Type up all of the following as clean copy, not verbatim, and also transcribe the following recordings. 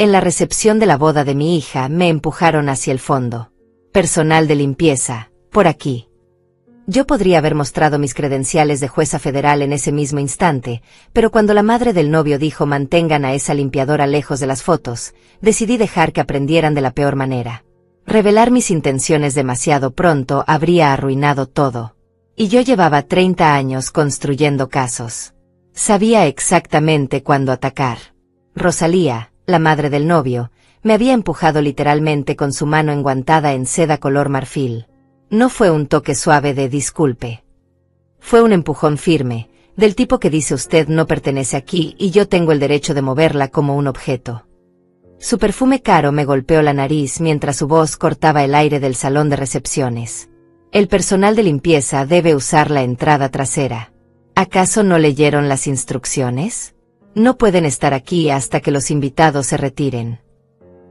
En la recepción de la boda de mi hija me empujaron hacia el fondo. Personal de limpieza, por aquí. Yo podría haber mostrado mis credenciales de jueza federal en ese mismo instante, pero cuando la madre del novio dijo mantengan a esa limpiadora lejos de las fotos, decidí dejar que aprendieran de la peor manera. Revelar mis intenciones demasiado pronto habría arruinado todo. Y yo llevaba 30 años construyendo casos. Sabía exactamente cuándo atacar. Rosalía, la madre del novio, me había empujado literalmente con su mano enguantada en seda color marfil. No fue un toque suave de disculpe. Fue un empujón firme, del tipo que dice usted no pertenece aquí y yo tengo el derecho de moverla como un objeto. Su perfume caro me golpeó la nariz mientras su voz cortaba el aire del salón de recepciones. El personal de limpieza debe usar la entrada trasera. ¿Acaso no leyeron las instrucciones? No pueden estar aquí hasta que los invitados se retiren.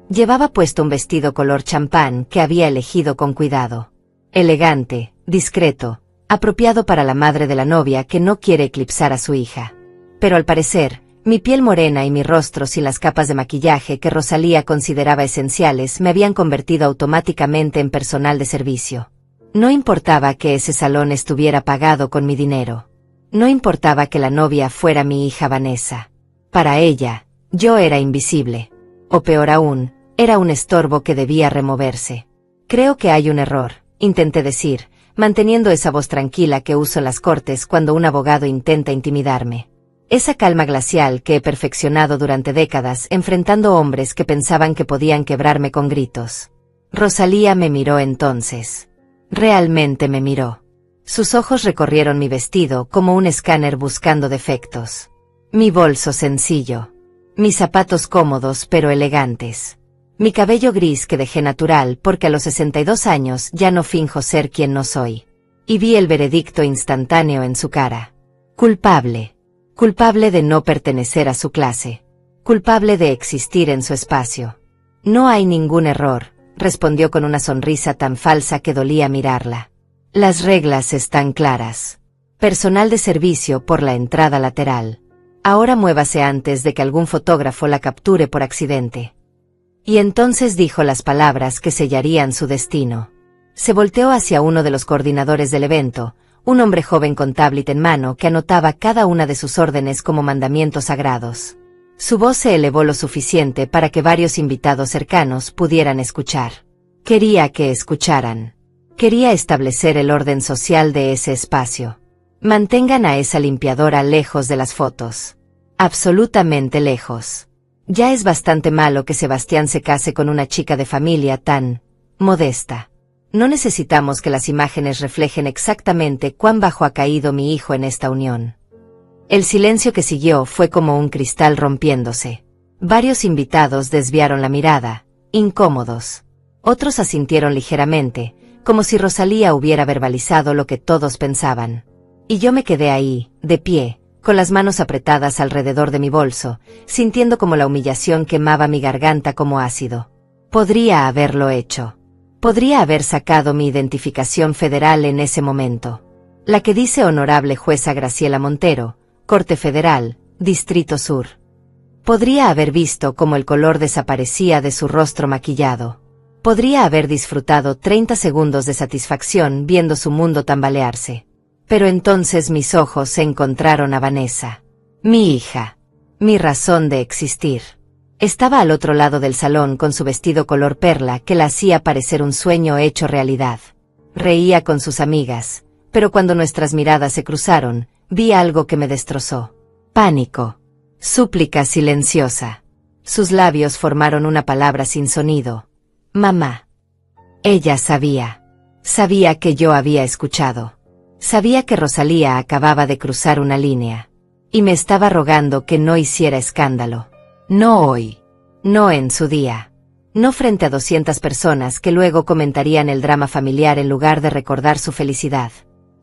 Llevaba puesto un vestido color champán que había elegido con cuidado. Elegante, discreto, apropiado para la madre de la novia que no quiere eclipsar a su hija. Pero al parecer, mi piel morena y mi rostro sin las capas de maquillaje que Rosalía consideraba esenciales me habían convertido automáticamente en personal de servicio. No importaba que ese salón estuviera pagado con mi dinero. No importaba que la novia fuera mi hija Vanessa. Para ella, yo era invisible. O peor aún, era un estorbo que debía removerse. Creo que hay un error, intenté decir, manteniendo esa voz tranquila que uso en las cortes cuando un abogado intenta intimidarme. Esa calma glacial que he perfeccionado durante décadas enfrentando hombres que pensaban que podían quebrarme con gritos. Rosalía me miró entonces. Realmente me miró. Sus ojos recorrieron mi vestido como un escáner buscando defectos. Mi bolso sencillo. Mis zapatos cómodos pero elegantes. Mi cabello gris que dejé natural porque a los 62 años ya no finjo ser quien no soy. Y vi el veredicto instantáneo en su cara. Culpable. Culpable de no pertenecer a su clase. Culpable de existir en su espacio. No hay ningún error, respondió con una sonrisa tan falsa que dolía mirarla. Las reglas están claras. Personal de servicio por la entrada lateral. Ahora muévase antes de que algún fotógrafo la capture por accidente. Y entonces dijo las palabras que sellarían su destino. Se volteó hacia uno de los coordinadores del evento, un hombre joven con tablet en mano que anotaba cada una de sus órdenes como mandamientos sagrados. Su voz se elevó lo suficiente para que varios invitados cercanos pudieran escuchar. Quería que escucharan. Quería establecer el orden social de ese espacio. Mantengan a esa limpiadora lejos de las fotos. Absolutamente lejos. Ya es bastante malo que Sebastián se case con una chica de familia tan modesta. No necesitamos que las imágenes reflejen exactamente cuán bajo ha caído mi hijo en esta unión. El silencio que siguió fue como un cristal rompiéndose. Varios invitados desviaron la mirada, incómodos. Otros asintieron ligeramente, como si Rosalía hubiera verbalizado lo que todos pensaban. Y yo me quedé ahí, de pie, con las manos apretadas alrededor de mi bolso, sintiendo como la humillación quemaba mi garganta como ácido. Podría haberlo hecho. Podría haber sacado mi identificación federal en ese momento. La que dice Honorable Jueza Graciela Montero, Corte Federal, Distrito Sur. Podría haber visto cómo el color desaparecía de su rostro maquillado. Podría haber disfrutado 30 segundos de satisfacción viendo su mundo tambalearse. Pero entonces mis ojos se encontraron a Vanessa. Mi hija. Mi razón de existir. Estaba al otro lado del salón con su vestido color perla que la hacía parecer un sueño hecho realidad. Reía con sus amigas, pero cuando nuestras miradas se cruzaron, vi algo que me destrozó. Pánico. Súplica silenciosa. Sus labios formaron una palabra sin sonido. Mamá. Ella sabía. Sabía que yo había escuchado. Sabía que Rosalía acababa de cruzar una línea. Y me estaba rogando que no hiciera escándalo. No hoy. No en su día. No frente a 200 personas que luego comentarían el drama familiar en lugar de recordar su felicidad.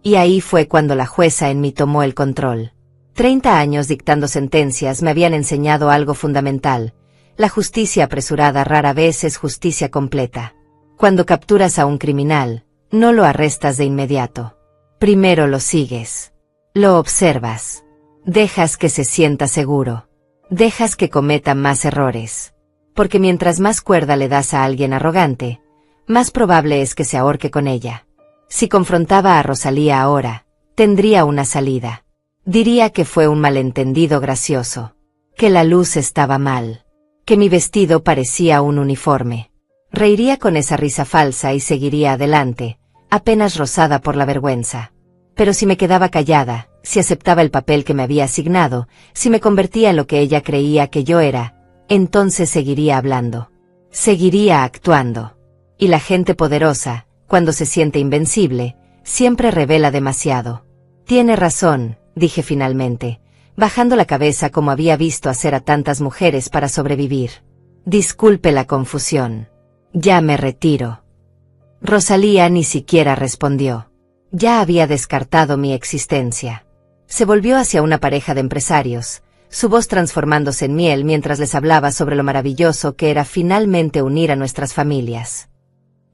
Y ahí fue cuando la jueza en mí tomó el control. 30 años dictando sentencias me habían enseñado algo fundamental. La justicia apresurada rara vez es justicia completa. Cuando capturas a un criminal, no lo arrestas de inmediato. Primero lo sigues. Lo observas. Dejas que se sienta seguro. Dejas que cometa más errores. porque mientras más cuerda le das a alguien arrogante, más probable es que se ahorque con ella. Si confrontaba a Rosalía ahora, tendría una salida. Diría que fue un malentendido gracioso, que la luz estaba mal, que mi vestido parecía un uniforme. Reiría con esa risa falsa y seguiría adelante, apenas rozada por la vergüenza. Pero si me quedaba callada, si aceptaba el papel que me había asignado, si me convertía en lo que ella creía que yo era, entonces seguiría hablando. Seguiría actuando. Y la gente poderosa, cuando se siente invencible, siempre revela demasiado. Tiene razón, dije finalmente, bajando la cabeza como había visto hacer a tantas mujeres para sobrevivir. Disculpe la confusión. Ya me retiro. Rosalía ni siquiera respondió. Ya había descartado mi existencia. Se volvió hacia una pareja de empresarios, su voz transformándose en miel mientras les hablaba sobre lo maravilloso que era finalmente unir a nuestras familias.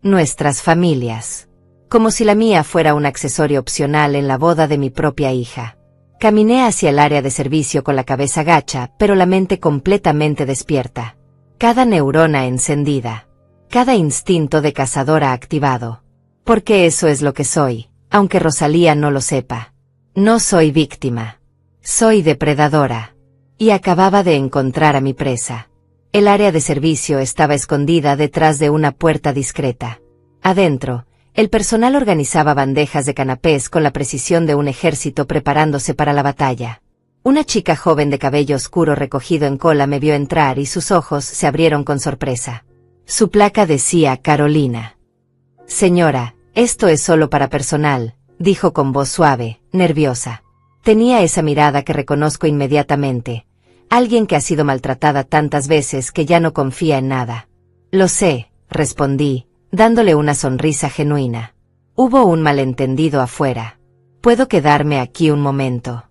Nuestras familias. Como si la mía fuera un accesorio opcional en la boda de mi propia hija. Caminé hacia el área de servicio con la cabeza gacha, pero la mente completamente despierta. Cada neurona encendida. Cada instinto de cazadora activado. Porque eso es lo que soy, aunque Rosalía no lo sepa. No soy víctima. Soy depredadora. Y acababa de encontrar a mi presa. El área de servicio estaba escondida detrás de una puerta discreta. Adentro, el personal organizaba bandejas de canapés con la precisión de un ejército preparándose para la batalla. Una chica joven de cabello oscuro recogido en cola me vio entrar y sus ojos se abrieron con sorpresa. Su placa decía Carolina. Señora, esto es solo para personal, dijo con voz suave, nerviosa. Tenía esa mirada que reconozco inmediatamente. Alguien que ha sido maltratada tantas veces que ya no confía en nada. Lo sé, respondí, dándole una sonrisa genuina. Hubo un malentendido afuera. ¿Puedo quedarme aquí un momento?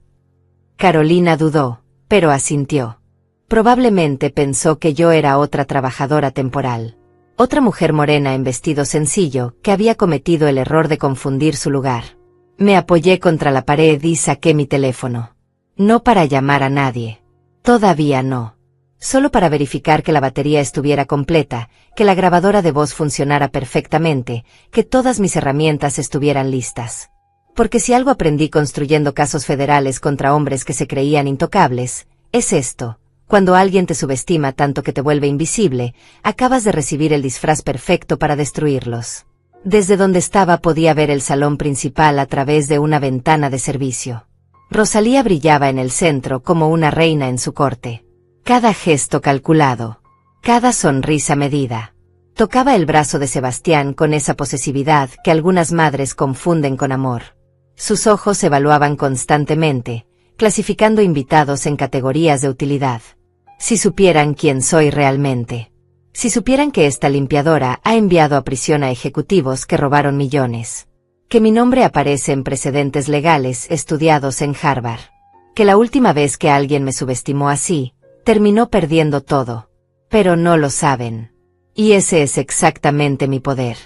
Carolina dudó, pero asintió. Probablemente pensó que yo era otra trabajadora temporal. Otra mujer morena en vestido sencillo que había cometido el error de confundir su lugar. Me apoyé contra la pared y saqué mi teléfono. No para llamar a nadie. Todavía no. Solo para verificar que la batería estuviera completa, que la grabadora de voz funcionara perfectamente, que todas mis herramientas estuvieran listas. Porque si algo aprendí construyendo casos federales contra hombres que se creían intocables, es esto. Cuando alguien te subestima tanto que te vuelve invisible, acabas de recibir el disfraz perfecto para destruirlos. Desde donde estaba podía ver el salón principal a través de una ventana de servicio. Rosalía brillaba en el centro como una reina en su corte. Cada gesto calculado. Cada sonrisa medida. Tocaba el brazo de Sebastián con esa posesividad que algunas madres confunden con amor. Sus ojos evaluaban constantemente, clasificando invitados en categorías de utilidad. Si supieran quién soy realmente. Si supieran que esta limpiadora ha enviado a prisión a ejecutivos que robaron millones. Que mi nombre aparece en precedentes legales estudiados en Harvard. Que la última vez que alguien me subestimó así, terminó perdiendo todo. Pero no lo saben. Y ese es exactamente mi poder.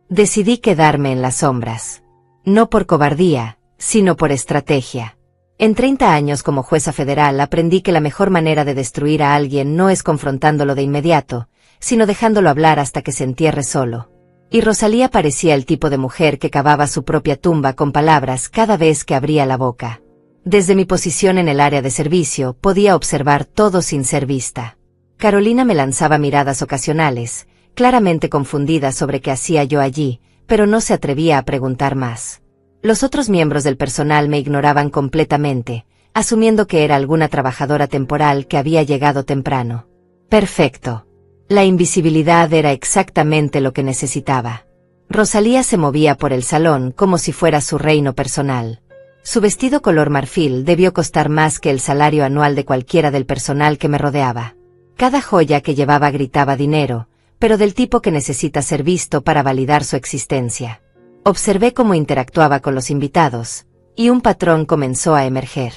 Decidí quedarme en las sombras. No por cobardía, sino por estrategia. En 30 años como jueza federal aprendí que la mejor manera de destruir a alguien no es confrontándolo de inmediato, sino dejándolo hablar hasta que se entierre solo. Y Rosalía parecía el tipo de mujer que cavaba su propia tumba con palabras cada vez que abría la boca. Desde mi posición en el área de servicio podía observar todo sin ser vista. Carolina me lanzaba miradas ocasionales, claramente confundida sobre qué hacía yo allí, pero no se atrevía a preguntar más. Los otros miembros del personal me ignoraban completamente, asumiendo que era alguna trabajadora temporal que había llegado temprano. Perfecto. La invisibilidad era exactamente lo que necesitaba. Rosalía se movía por el salón como si fuera su reino personal. Su vestido color marfil debió costar más que el salario anual de cualquiera del personal que me rodeaba. Cada joya que llevaba gritaba dinero, pero del tipo que necesita ser visto para validar su existencia. Observé cómo interactuaba con los invitados, y un patrón comenzó a emerger.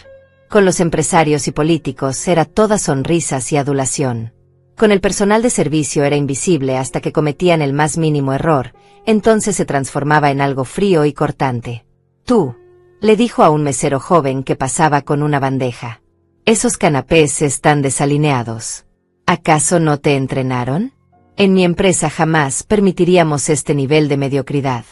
Con los empresarios y políticos era toda sonrisas y adulación. Con el personal de servicio era invisible hasta que cometían el más mínimo error, entonces se transformaba en algo frío y cortante. Tú, le dijo a un mesero joven que pasaba con una bandeja. Esos canapés están desalineados. ¿Acaso no te entrenaron? En mi empresa jamás permitiríamos este nivel de mediocridad.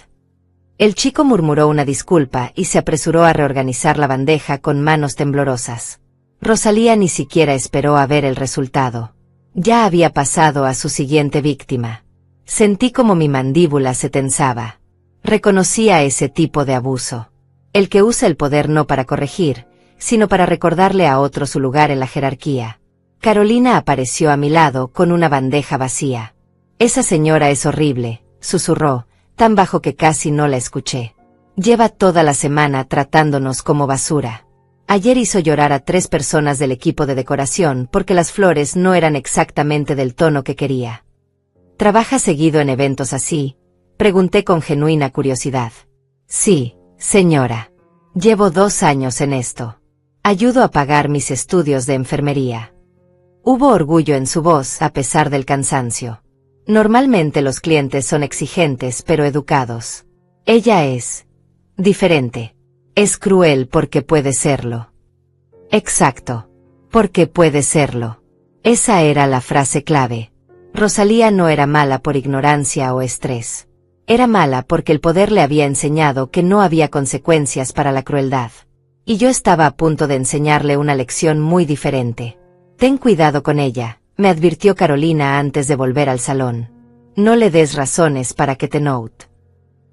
El chico murmuró una disculpa y se apresuró a reorganizar la bandeja con manos temblorosas. Rosalía ni siquiera esperó a ver el resultado. Ya había pasado a su siguiente víctima. Sentí como mi mandíbula se tensaba. Reconocía ese tipo de abuso. El que usa el poder no para corregir, sino para recordarle a otro su lugar en la jerarquía. Carolina apareció a mi lado con una bandeja vacía. «Esa señora es horrible», susurró, tan bajo que casi no la escuché. «Lleva toda la semana tratándonos como basura. Ayer hizo llorar a 3 personas del equipo de decoración porque las flores no eran exactamente del tono que quería». «¿Trabaja seguido en eventos así?», pregunté con genuina curiosidad. «Sí, señora. Llevo 2 años en esto. Ayudo a pagar mis estudios de enfermería». Hubo orgullo en su voz a pesar del cansancio. Normalmente los clientes son exigentes pero educados. Ella es diferente. Es cruel porque puede serlo. Exacto. Porque puede serlo. Esa era la frase clave. Rosalía no era mala por ignorancia o estrés. Era mala porque el poder le había enseñado que no había consecuencias para la crueldad. Y yo estaba a punto de enseñarle una lección muy diferente. «Ten cuidado con ella», me advirtió Carolina antes de volver al salón. «No le des razones para que te note».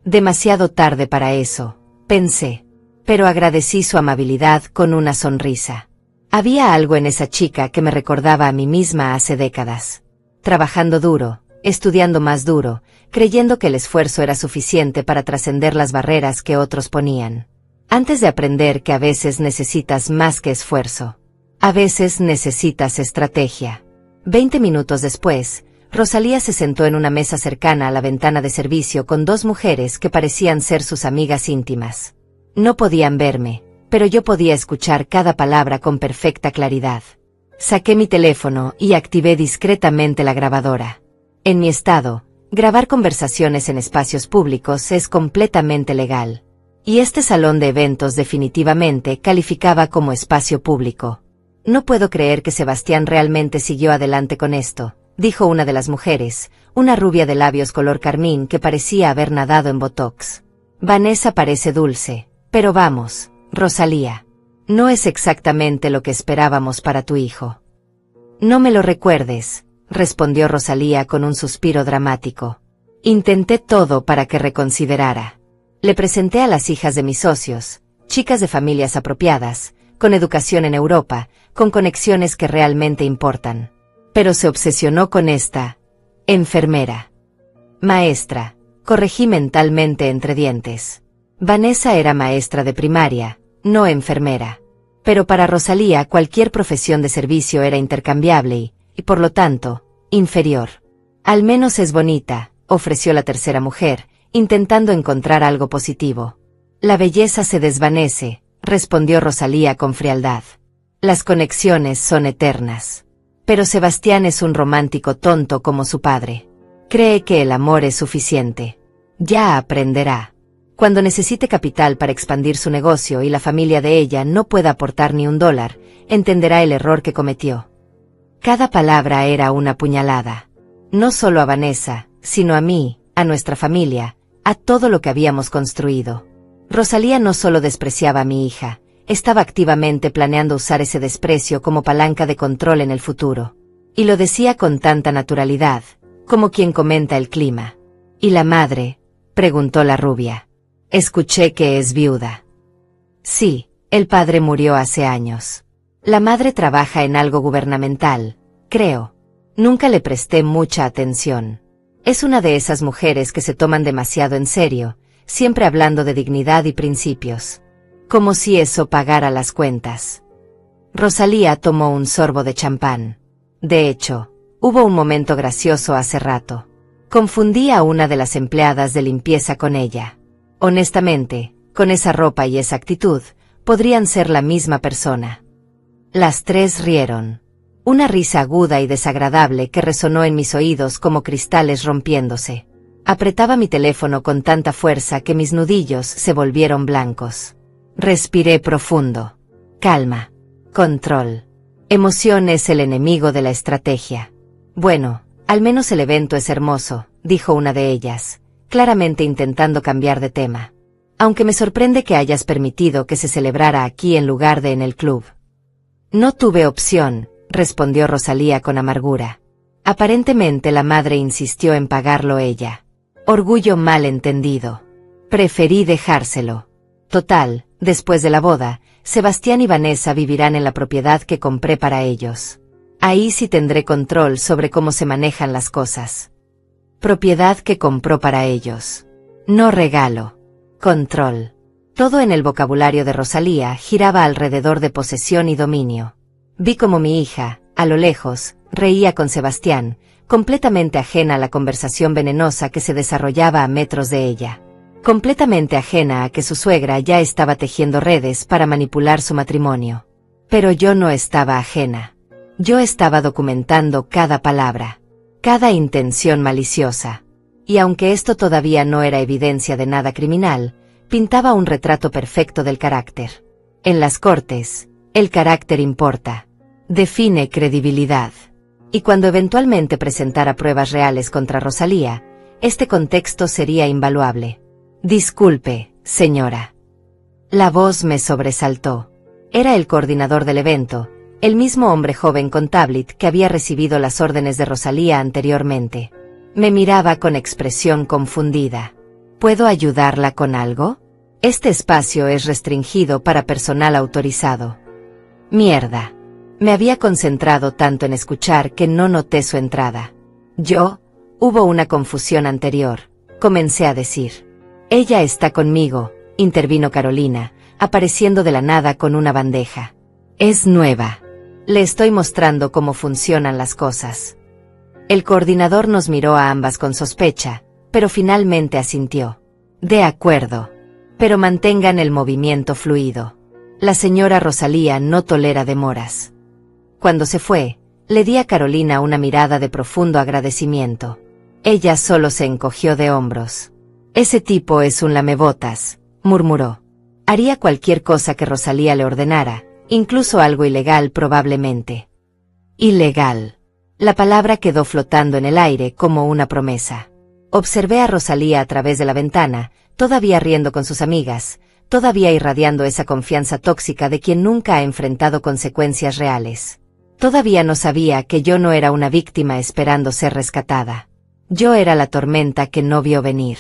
Demasiado tarde para eso, pensé. Pero agradecí su amabilidad con una sonrisa. Había algo en esa chica que me recordaba a mí misma hace décadas. Trabajando duro, estudiando más duro, creyendo que el esfuerzo era suficiente para trascender las barreras que otros ponían. Antes de aprender que a veces necesitas más que esfuerzo. A veces necesitas estrategia. 20 minutos después, Rosalía se sentó en una mesa cercana a la ventana de servicio con 2 mujeres que parecían ser sus amigas íntimas. No podían verme, pero yo podía escuchar cada palabra con perfecta claridad. Saqué mi teléfono y activé discretamente la grabadora. En mi estado, grabar conversaciones en espacios públicos es completamente legal. Y este salón de eventos definitivamente calificaba como espacio público. «No puedo creer que Sebastián realmente siguió adelante con esto», dijo una de las mujeres, una rubia de labios color carmín que parecía haber nadado en botox. «Vanessa parece dulce, pero vamos, Rosalía. No es exactamente lo que esperábamos para tu hijo». «No me lo recuerdes», respondió Rosalía con un suspiro dramático. «Intenté todo para que reconsiderara. Le presenté a las hijas de mis socios, chicas de familias apropiadas, con educación en Europa, con conexiones que realmente importan. Pero se obsesionó con esta enfermera. Maestra», corregí mentalmente entre dientes. Vanessa era maestra de primaria, no enfermera. Pero para Rosalía cualquier profesión de servicio era intercambiable y, por lo tanto, inferior. «Al menos es bonita», ofreció la tercera mujer, intentando encontrar algo positivo. «La belleza se desvanece», respondió Rosalía con frialdad. «Las conexiones son eternas. Pero Sebastián es un romántico tonto como su padre. Cree que el amor es suficiente. Ya aprenderá. Cuando necesite capital para expandir su negocio y la familia de ella no pueda aportar ni $1, entenderá el error que cometió». Cada palabra era una puñalada. No solo a Vanessa, sino a mí, a nuestra familia, a todo lo que habíamos construido. Rosalía no solo despreciaba a mi hija, estaba activamente planeando usar ese desprecio como palanca de control en el futuro. Y lo decía con tanta naturalidad, como quien comenta el clima. «¿Y la madre?», preguntó la rubia. «Escuché que es viuda». «Sí, el padre murió hace años. La madre trabaja en algo gubernamental, creo. Nunca le presté mucha atención. Es una de esas mujeres que se toman demasiado en serio, siempre hablando de dignidad y principios. Como si eso pagara las cuentas». Rosalía tomó un sorbo de champán. De hecho, hubo un momento gracioso hace rato. Confundí a una de las empleadas de limpieza con ella. Honestamente, con esa ropa y esa actitud, podrían ser la misma persona. Las 3 rieron. Una risa aguda y desagradable que resonó en mis oídos como cristales rompiéndose. Apretaba mi teléfono con tanta fuerza que mis nudillos se volvieron blancos. Respiré profundo. Calma. Control. Emoción es el enemigo de la estrategia. Bueno, al menos el evento es hermoso, dijo una de ellas, claramente intentando cambiar de tema. Aunque me sorprende que hayas permitido que se celebrara aquí en lugar de en el club. No tuve opción, respondió Rosalía con amargura. Aparentemente la madre insistió en pagarlo ella. Orgullo mal entendido. Preferí dejárselo. Total, después de la boda, Sebastián y Vanessa vivirán en la propiedad que compré para ellos. Ahí sí tendré control sobre cómo se manejan las cosas. Propiedad que compró para ellos. No regalo. Control. Todo en el vocabulario de Rosalía giraba alrededor de posesión y dominio. Vi como mi hija, a lo lejos, reía con Sebastián, completamente ajena a la conversación venenosa que se desarrollaba a metros de ella. Completamente ajena a que su suegra ya estaba tejiendo redes para manipular su matrimonio. Pero yo no estaba ajena. Yo estaba documentando cada palabra, cada intención maliciosa. Y aunque esto todavía no era evidencia de nada criminal, pintaba un retrato perfecto del carácter. En las cortes, el carácter importa. Define credibilidad. Y cuando eventualmente presentara pruebas reales contra Rosalía, este contexto sería invaluable. Disculpe, señora. La voz me sobresaltó. Era el coordinador del evento, el mismo hombre joven con tablet que había recibido las órdenes de Rosalía anteriormente. Me miraba con expresión confundida. ¿Puedo ayudarla con algo? Este espacio es restringido para personal autorizado. Mierda. Me había concentrado tanto en escuchar que no noté su entrada. Hubo una confusión anterior. Comencé a decir. Ella está conmigo, intervino Carolina, apareciendo de la nada con una bandeja. Es nueva. Le estoy mostrando cómo funcionan las cosas. El coordinador nos miró a ambas con sospecha, pero finalmente asintió. De acuerdo. Pero mantengan el movimiento fluido. La señora Rosalía no tolera demoras. Cuando se fue, le di a Carolina una mirada de profundo agradecimiento. Ella solo se encogió de hombros. Ese tipo es un lamebotas, murmuró. Haría cualquier cosa que Rosalía le ordenara, incluso algo ilegal probablemente. Ilegal. La palabra quedó flotando en el aire como una promesa. Observé a Rosalía a través de la ventana, todavía riendo con sus amigas, todavía irradiando esa confianza tóxica de quien nunca ha enfrentado consecuencias reales. Todavía no sabía que yo no era una víctima esperando ser rescatada. Yo era la tormenta que no vio venir.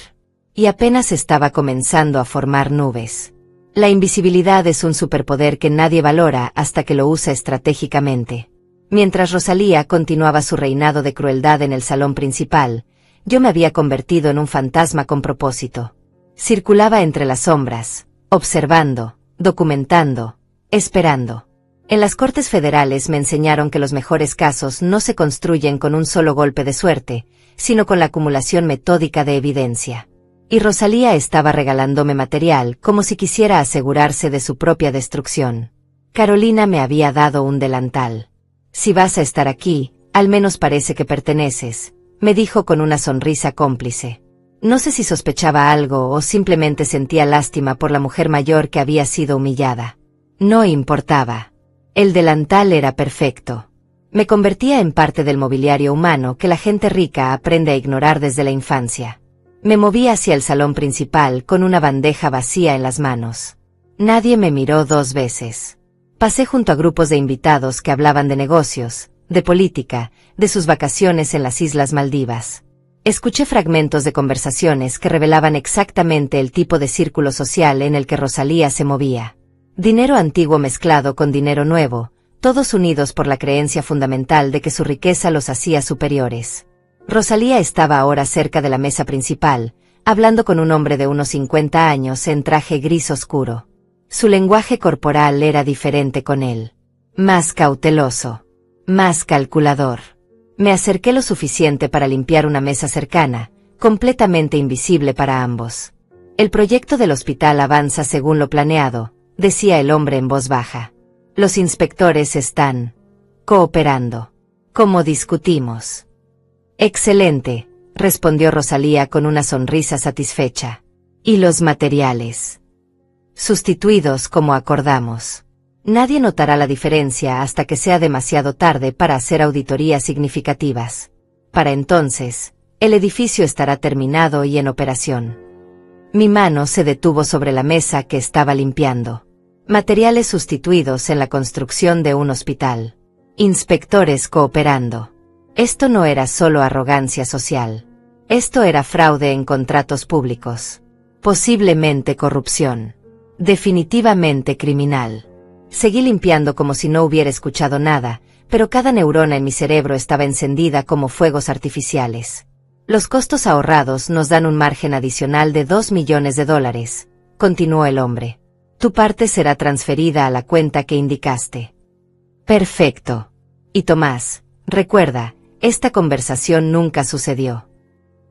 Y apenas estaba comenzando a formar nubes. La invisibilidad es un superpoder que nadie valora hasta que lo usa estratégicamente. Mientras Rosalía continuaba su reinado de crueldad en el salón principal, yo me había convertido en un fantasma con propósito. Circulaba entre las sombras, observando, documentando, esperando. En las Cortes Federales me enseñaron que los mejores casos no se construyen con un solo golpe de suerte, sino con la acumulación metódica de evidencia. Y Rosalía estaba regalándome material como si quisiera asegurarse de su propia destrucción. Carolina me había dado un delantal. Si vas a estar aquí, al menos parece que perteneces, me dijo con una sonrisa cómplice. No sé si sospechaba algo o simplemente sentía lástima por la mujer mayor que había sido humillada. No importaba. El delantal era perfecto. Me convertía en parte del mobiliario humano que la gente rica aprende a ignorar desde la infancia. Me moví hacia el salón principal con una bandeja vacía en las manos. Nadie me miró 2 veces. Pasé junto a grupos de invitados que hablaban de negocios, de política, de sus vacaciones en las Islas Maldivas. Escuché fragmentos de conversaciones que revelaban exactamente el tipo de círculo social en el que Rosalía se movía. Dinero antiguo mezclado con dinero nuevo, todos unidos por la creencia fundamental de que su riqueza los hacía superiores. Rosalía estaba ahora cerca de la mesa principal, hablando con un hombre de unos 50 años en traje gris oscuro. Su lenguaje corporal era diferente con él. Más cauteloso. Más calculador. Me acerqué lo suficiente para limpiar una mesa cercana, completamente invisible para ambos. El proyecto del hospital avanza según lo planeado, decía el hombre en voz baja. Los inspectores están cooperando. ¿Cómo discutimos? Excelente, respondió Rosalía con una sonrisa satisfecha. ¿Y los materiales? Sustituidos como acordamos. Nadie notará la diferencia hasta que sea demasiado tarde para hacer auditorías significativas. Para entonces, el edificio estará terminado y en operación. Mi mano se detuvo sobre la mesa que estaba limpiando. Materiales sustituidos en la construcción de un hospital. Inspectores cooperando. Esto no era solo arrogancia social. Esto era fraude en contratos públicos. Posiblemente corrupción. Definitivamente criminal. Seguí limpiando como si no hubiera escuchado nada, pero cada neurona en mi cerebro estaba encendida como fuegos artificiales. Los costos ahorrados nos dan un margen adicional de $2 millones, continuó el hombre. Tu parte será transferida a la cuenta que indicaste. Perfecto. Y Tomás, recuerda, esta conversación nunca sucedió.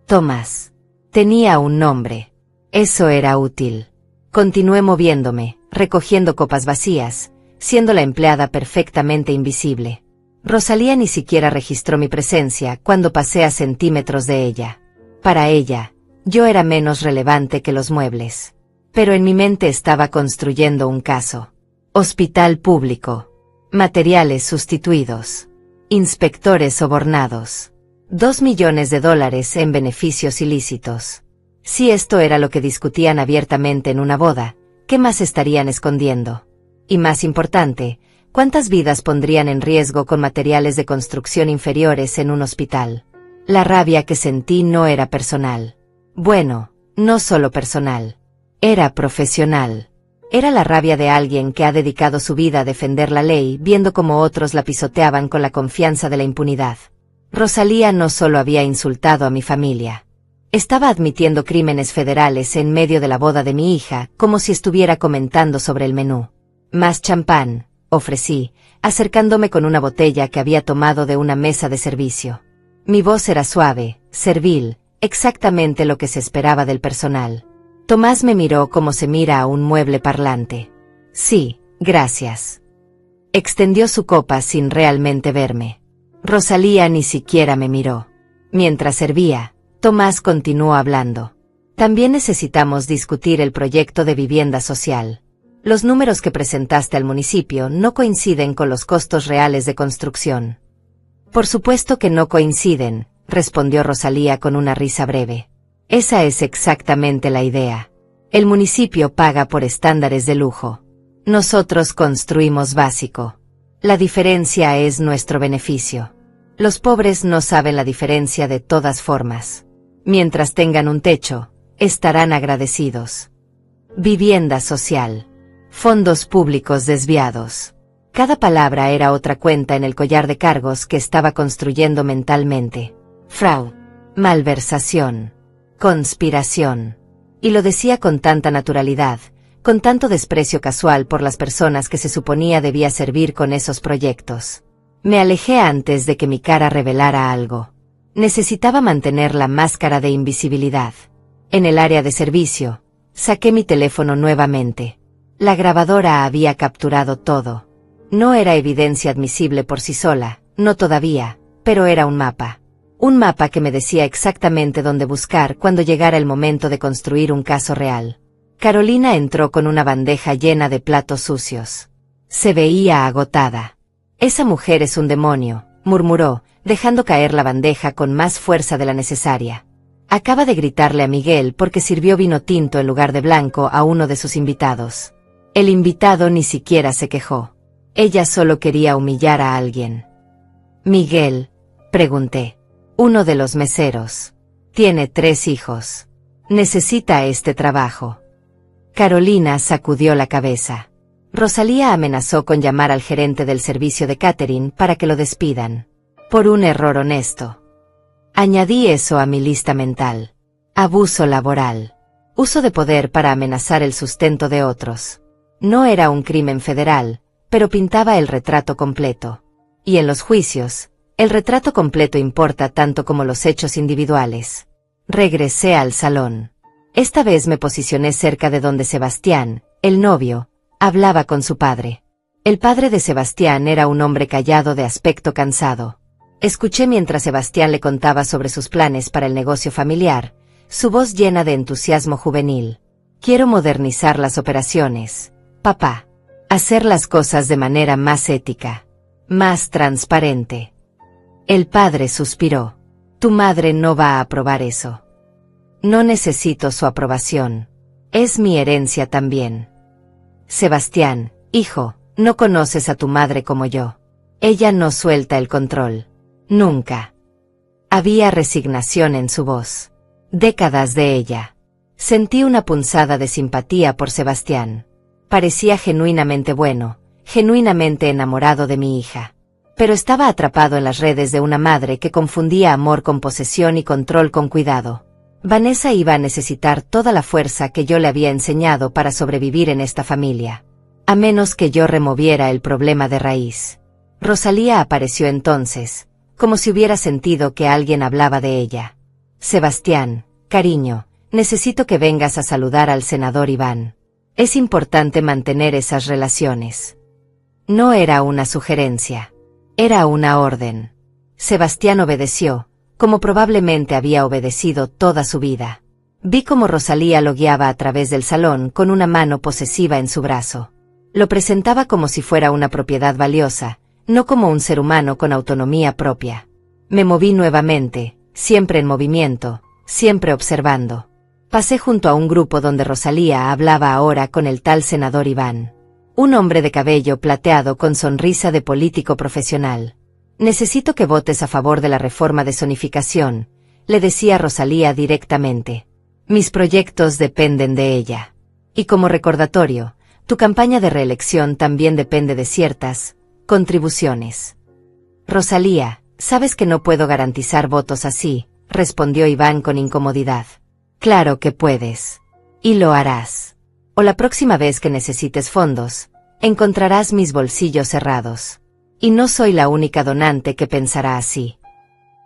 Tomás. Tenía un nombre. Eso era útil. Continué moviéndome, recogiendo copas vacías, siendo la empleada perfectamente invisible. Rosalía ni siquiera registró mi presencia cuando pasé a centímetros de ella. Para ella, yo era menos relevante que los muebles. Pero en mi mente estaba construyendo un caso. Hospital público. Materiales sustituidos. Inspectores sobornados. $2 millones en beneficios ilícitos. Si esto era lo que discutían abiertamente en una boda, ¿qué más estarían escondiendo? Y más importante, ¿cuántas vidas pondrían en riesgo con materiales de construcción inferiores en un hospital? La rabia que sentí no era personal. Bueno, no solo personal. Era profesional. Era la rabia de alguien que ha dedicado su vida a defender la ley viendo cómo otros la pisoteaban con la confianza de la impunidad. Rosalía no solo había insultado a mi familia. Estaba admitiendo crímenes federales en medio de la boda de mi hija, como si estuviera comentando sobre el menú. Más champán, ofrecí, acercándome con una botella que había tomado de una mesa de servicio. Mi voz era suave, servil, exactamente lo que se esperaba del personal. Tomás me miró como se mira a un mueble parlante. Sí, gracias. Extendió su copa sin realmente verme. Rosalía ni siquiera me miró. Mientras servía, Tomás continuó hablando. También necesitamos discutir el proyecto de vivienda social. Los números que presentaste al municipio no coinciden con los costos reales de construcción. Por supuesto que no coinciden, respondió Rosalía con una risa breve. Esa es exactamente la idea. El municipio paga por estándares de lujo. Nosotros construimos básico. La diferencia es nuestro beneficio. Los pobres no saben la diferencia de todas formas. Mientras tengan un techo, estarán agradecidos. Vivienda social. Fondos públicos desviados. Cada palabra era otra cuenta en el collar de cargos que estaba construyendo mentalmente. Fraude. Malversación. Conspiración. Y lo decía con tanta naturalidad, con tanto desprecio casual por las personas que se suponía debía servir con esos proyectos. Me alejé antes de que mi cara revelara algo. Necesitaba mantener la máscara de invisibilidad. En el área de servicio, saqué mi teléfono nuevamente. La grabadora había capturado todo. No era evidencia admisible por sí sola, no todavía, pero era un mapa. Un mapa que me decía exactamente dónde buscar cuando llegara el momento de construir un caso real. Carolina entró con una bandeja llena de platos sucios. Se veía agotada. Esa mujer es un demonio, murmuró, dejando caer la bandeja con más fuerza de la necesaria. Acaba de gritarle a Miguel porque sirvió vino tinto en lugar de blanco a uno de sus invitados. El invitado ni siquiera se quejó. Ella solo quería humillar a alguien. Miguel, pregunté. Uno de los meseros. Tiene 3 hijos. Necesita este trabajo. Carolina sacudió la cabeza. Rosalía amenazó con llamar al gerente del servicio de catering para que lo despidan. Por un error honesto. Añadí eso a mi lista mental. Abuso laboral. Uso de poder para amenazar el sustento de otros. No era un crimen federal, pero pintaba el retrato completo. Y en los juicios, el retrato completo importa tanto como los hechos individuales. Regresé al salón. Esta vez me posicioné cerca de donde Sebastián, el novio, hablaba con su padre. El padre de Sebastián era un hombre callado de aspecto cansado. Escuché mientras Sebastián le contaba sobre sus planes para el negocio familiar, su voz llena de entusiasmo juvenil. Quiero modernizar las operaciones, papá. Hacer las cosas de manera más ética, más transparente. El padre suspiró. Tu madre no va a aprobar eso. No necesito su aprobación. Es mi herencia también. Sebastián, hijo, no conoces a tu madre como yo. Ella no suelta el control. Nunca. Había resignación en su voz. Décadas de ella. Sentí una punzada de simpatía por Sebastián. Parecía genuinamente bueno, genuinamente enamorado de mi hija. Pero estaba atrapado en las redes de una madre que confundía amor con posesión y control con cuidado. Vanessa iba a necesitar toda la fuerza que yo le había enseñado para sobrevivir en esta familia. A menos que yo removiera el problema de raíz. Rosalía apareció entonces, como si hubiera sentido que alguien hablaba de ella. Sebastián, cariño, necesito que vengas a saludar al senador Iván. Es importante mantener esas relaciones. No era una sugerencia. Era una orden. Sebastián obedeció, como probablemente había obedecido toda su vida. Vi cómo Rosalía lo guiaba a través del salón con una mano posesiva en su brazo. Lo presentaba como si fuera una propiedad valiosa, no como un ser humano con autonomía propia. Me moví nuevamente, siempre en movimiento, siempre observando. Pasé junto a un grupo donde Rosalía hablaba ahora con el tal senador Iván. Un hombre de cabello plateado con sonrisa de político profesional. Necesito que votes a favor de la reforma de zonificación, le decía Rosalía directamente. Mis proyectos dependen de ella. Y como recordatorio, tu campaña de reelección también depende de ciertas contribuciones. Rosalía, sabes que no puedo garantizar votos así, respondió Iván con incomodidad. Claro que puedes. Y lo harás. O la próxima vez que necesites fondos, encontrarás mis bolsillos cerrados. Y no soy la única donante que pensará así.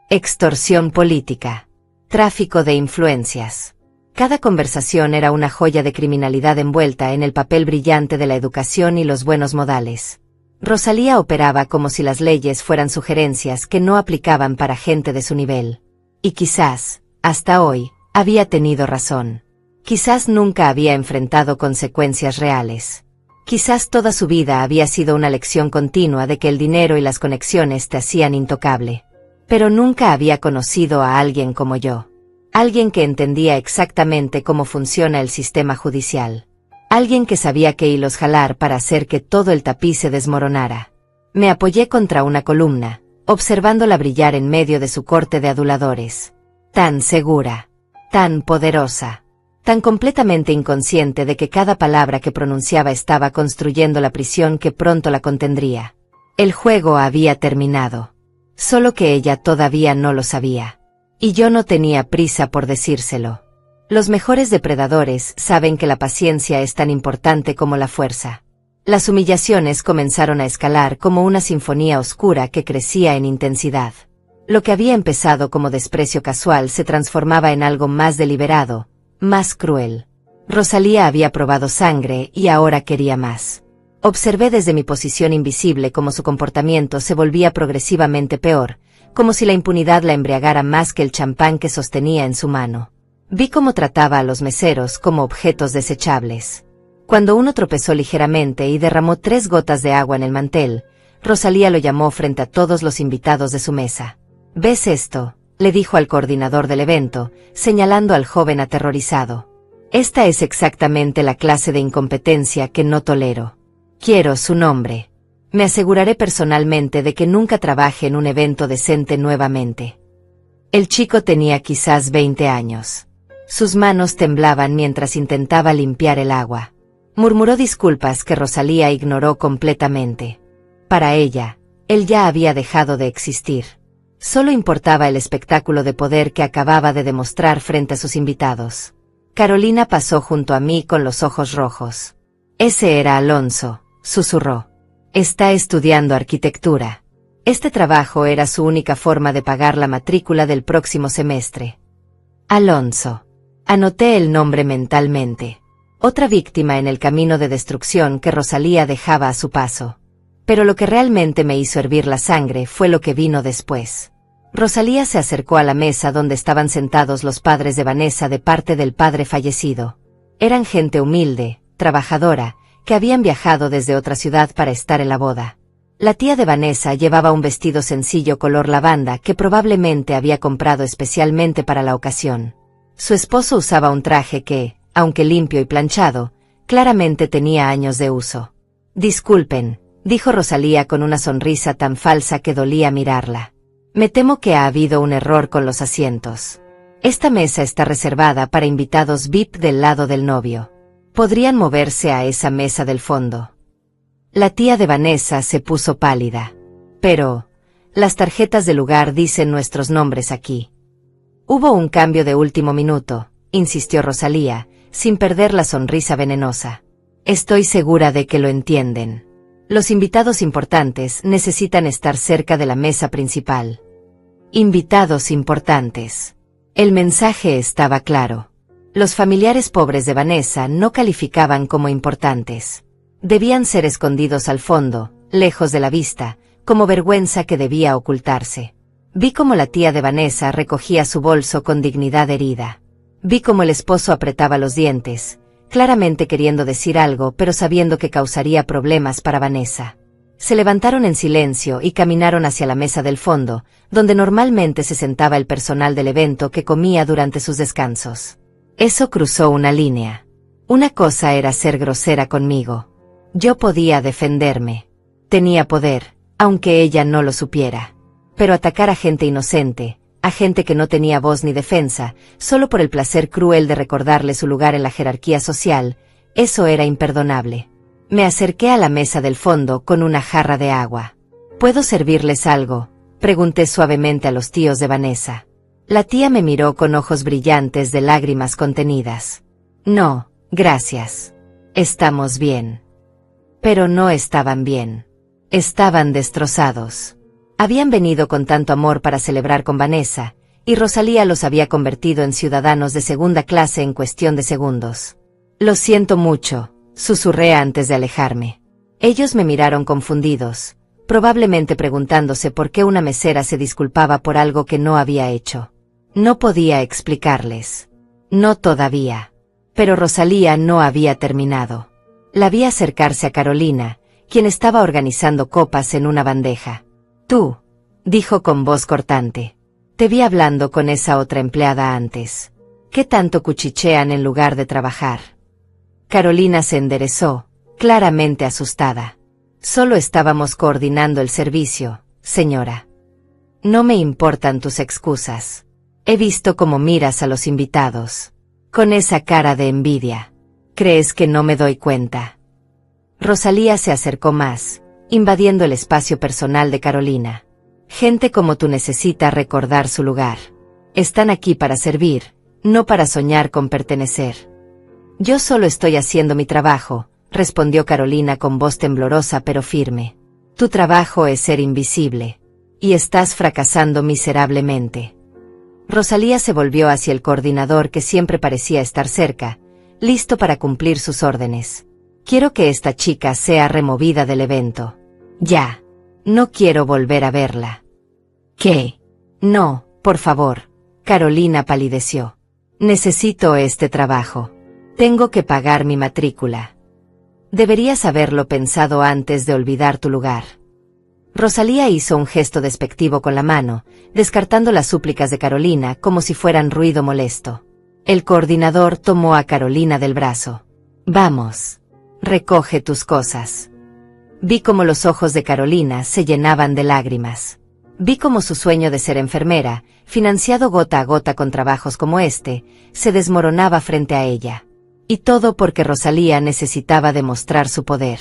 Extorsión política. Tráfico de influencias. Cada conversación era una joya de criminalidad envuelta en el papel brillante de la educación y los buenos modales. Rosalía operaba como si las leyes fueran sugerencias que no aplicaban para gente de su nivel. Y quizás, hasta hoy, había tenido razón. Quizás nunca había enfrentado consecuencias reales. Quizás toda su vida había sido una lección continua de que el dinero y las conexiones te hacían intocable. Pero nunca había conocido a alguien como yo. Alguien que entendía exactamente cómo funciona el sistema judicial. Alguien que sabía qué hilos jalar para hacer que todo el tapiz se desmoronara. Me apoyé contra una columna, observándola brillar en medio de su corte de aduladores. Tan segura, tan poderosa, tan completamente inconsciente de que cada palabra que pronunciaba estaba construyendo la prisión que pronto la contendría. El juego había terminado. Solo que ella todavía no lo sabía. Y yo no tenía prisa por decírselo. Los mejores depredadores saben que la paciencia es tan importante como la fuerza. Las humillaciones comenzaron a escalar como una sinfonía oscura que crecía en intensidad. Lo que había empezado como desprecio casual se transformaba en algo más deliberado, más cruel. Rosalía había probado sangre y ahora quería más. Observé desde mi posición invisible cómo su comportamiento se volvía progresivamente peor, como si la impunidad la embriagara más que el champán que sostenía en su mano. Vi cómo trataba a los meseros como objetos desechables. Cuando uno tropezó ligeramente y derramó 3 gotas de agua en el mantel, Rosalía lo llamó frente a todos los invitados de su mesa. ¿Ves esto?, le dijo al coordinador del evento, señalando al joven aterrorizado. Esta es exactamente la clase de incompetencia que no tolero. Quiero su nombre. Me aseguraré personalmente de que nunca trabaje en un evento decente nuevamente. El chico tenía quizás 20 años. Sus manos temblaban mientras intentaba limpiar el agua. Murmuró disculpas que Rosalía ignoró completamente. Para ella, él ya había dejado de existir. Solo importaba el espectáculo de poder que acababa de demostrar frente a sus invitados. Carolina pasó junto a mí con los ojos rojos. Ese era Alonso, susurró. Está estudiando arquitectura. Este trabajo era su única forma de pagar la matrícula del próximo semestre. Alonso. Anoté el nombre mentalmente. Otra víctima en el camino de destrucción que Rosalía dejaba a su paso. Pero lo que realmente me hizo hervir la sangre fue lo que vino después. Rosalía se acercó a la mesa donde estaban sentados los padres de Vanessa de parte del padre fallecido. Eran gente humilde, trabajadora, que habían viajado desde otra ciudad para estar en la boda. La tía de Vanessa llevaba un vestido sencillo color lavanda que probablemente había comprado especialmente para la ocasión. Su esposo usaba un traje que, aunque limpio y planchado, claramente tenía años de uso. «Disculpen», dijo Rosalía con una sonrisa tan falsa que dolía mirarla. «Me temo que ha habido un error con los asientos. Esta mesa está reservada para invitados VIP del lado del novio. ¿Podrían moverse a esa mesa del fondo?» La tía de Vanessa se puso pálida. «Pero, las tarjetas del lugar dicen nuestros nombres aquí». «Hubo un cambio de último minuto», insistió Rosalía, sin perder la sonrisa venenosa. «Estoy segura de que lo entienden. Los invitados importantes necesitan estar cerca de la mesa principal». Invitados importantes. El mensaje estaba claro. Los familiares pobres de Vanessa no calificaban como importantes. Debían ser escondidos al fondo, lejos de la vista, como vergüenza que debía ocultarse. Vi cómo la tía de Vanessa recogía su bolso con dignidad herida. Vi cómo el esposo apretaba los dientes, claramente queriendo decir algo pero sabiendo que causaría problemas para Vanessa. Se levantaron en silencio y caminaron hacia la mesa del fondo, donde normalmente se sentaba el personal del evento que comía durante sus descansos. Eso cruzó una línea. Una cosa era ser grosera conmigo. Yo podía defenderme. Tenía poder, aunque ella no lo supiera. Pero atacar a gente inocente, a gente que no tenía voz ni defensa, solo por el placer cruel de recordarle su lugar en la jerarquía social, eso era imperdonable. Me acerqué a la mesa del fondo con una jarra de agua. «¿Puedo servirles algo?», pregunté suavemente a los tíos de Vanessa. La tía me miró con ojos brillantes de lágrimas contenidas. «No, gracias. Estamos bien». Pero no estaban bien. Estaban destrozados. Habían venido con tanto amor para celebrar con Vanessa, y Rosalía los había convertido en ciudadanos de segunda clase en cuestión de segundos. «Lo siento mucho», susurré antes de alejarme. Ellos me miraron confundidos, probablemente preguntándose por qué una mesera se disculpaba por algo que no había hecho. No podía explicarles. No todavía. Pero Rosalía no había terminado. La vi acercarse a Carolina, quien estaba organizando copas en una bandeja. «Tú», dijo con voz cortante. «Te vi hablando con esa otra empleada antes. ¿Qué tanto cuchichean en lugar de trabajar?» Carolina se enderezó, claramente asustada. «Solo estábamos coordinando el servicio, señora. No me importan tus excusas. He visto cómo miras a los invitados. Con esa cara de envidia. ¿Crees que no me doy cuenta?» Rosalía se acercó más, invadiendo el espacio personal de Carolina. «Gente como tú necesita recordar su lugar. Están aquí para servir, no para soñar con pertenecer». «Yo solo estoy haciendo mi trabajo», respondió Carolina con voz temblorosa pero firme. «Tu trabajo es ser invisible. Y estás fracasando miserablemente». Rosalía se volvió hacia el coordinador que siempre parecía estar cerca, listo para cumplir sus órdenes. «Quiero que esta chica sea removida del evento. Ya. No quiero volver a verla». «¿Qué?» «No, por favor». Carolina palideció. «Necesito este trabajo. Tengo que pagar mi matrícula. Deberías haberlo pensado antes de olvidar tu lugar». Rosalía hizo un gesto despectivo con la mano, descartando las súplicas de Carolina como si fueran ruido molesto. El coordinador tomó a Carolina del brazo. «Vamos. Recoge tus cosas». Vi cómo los ojos de Carolina se llenaban de lágrimas. Vi cómo su sueño de ser enfermera, financiado gota a gota con trabajos como este, se desmoronaba frente a ella. Y todo porque Rosalía necesitaba demostrar su poder.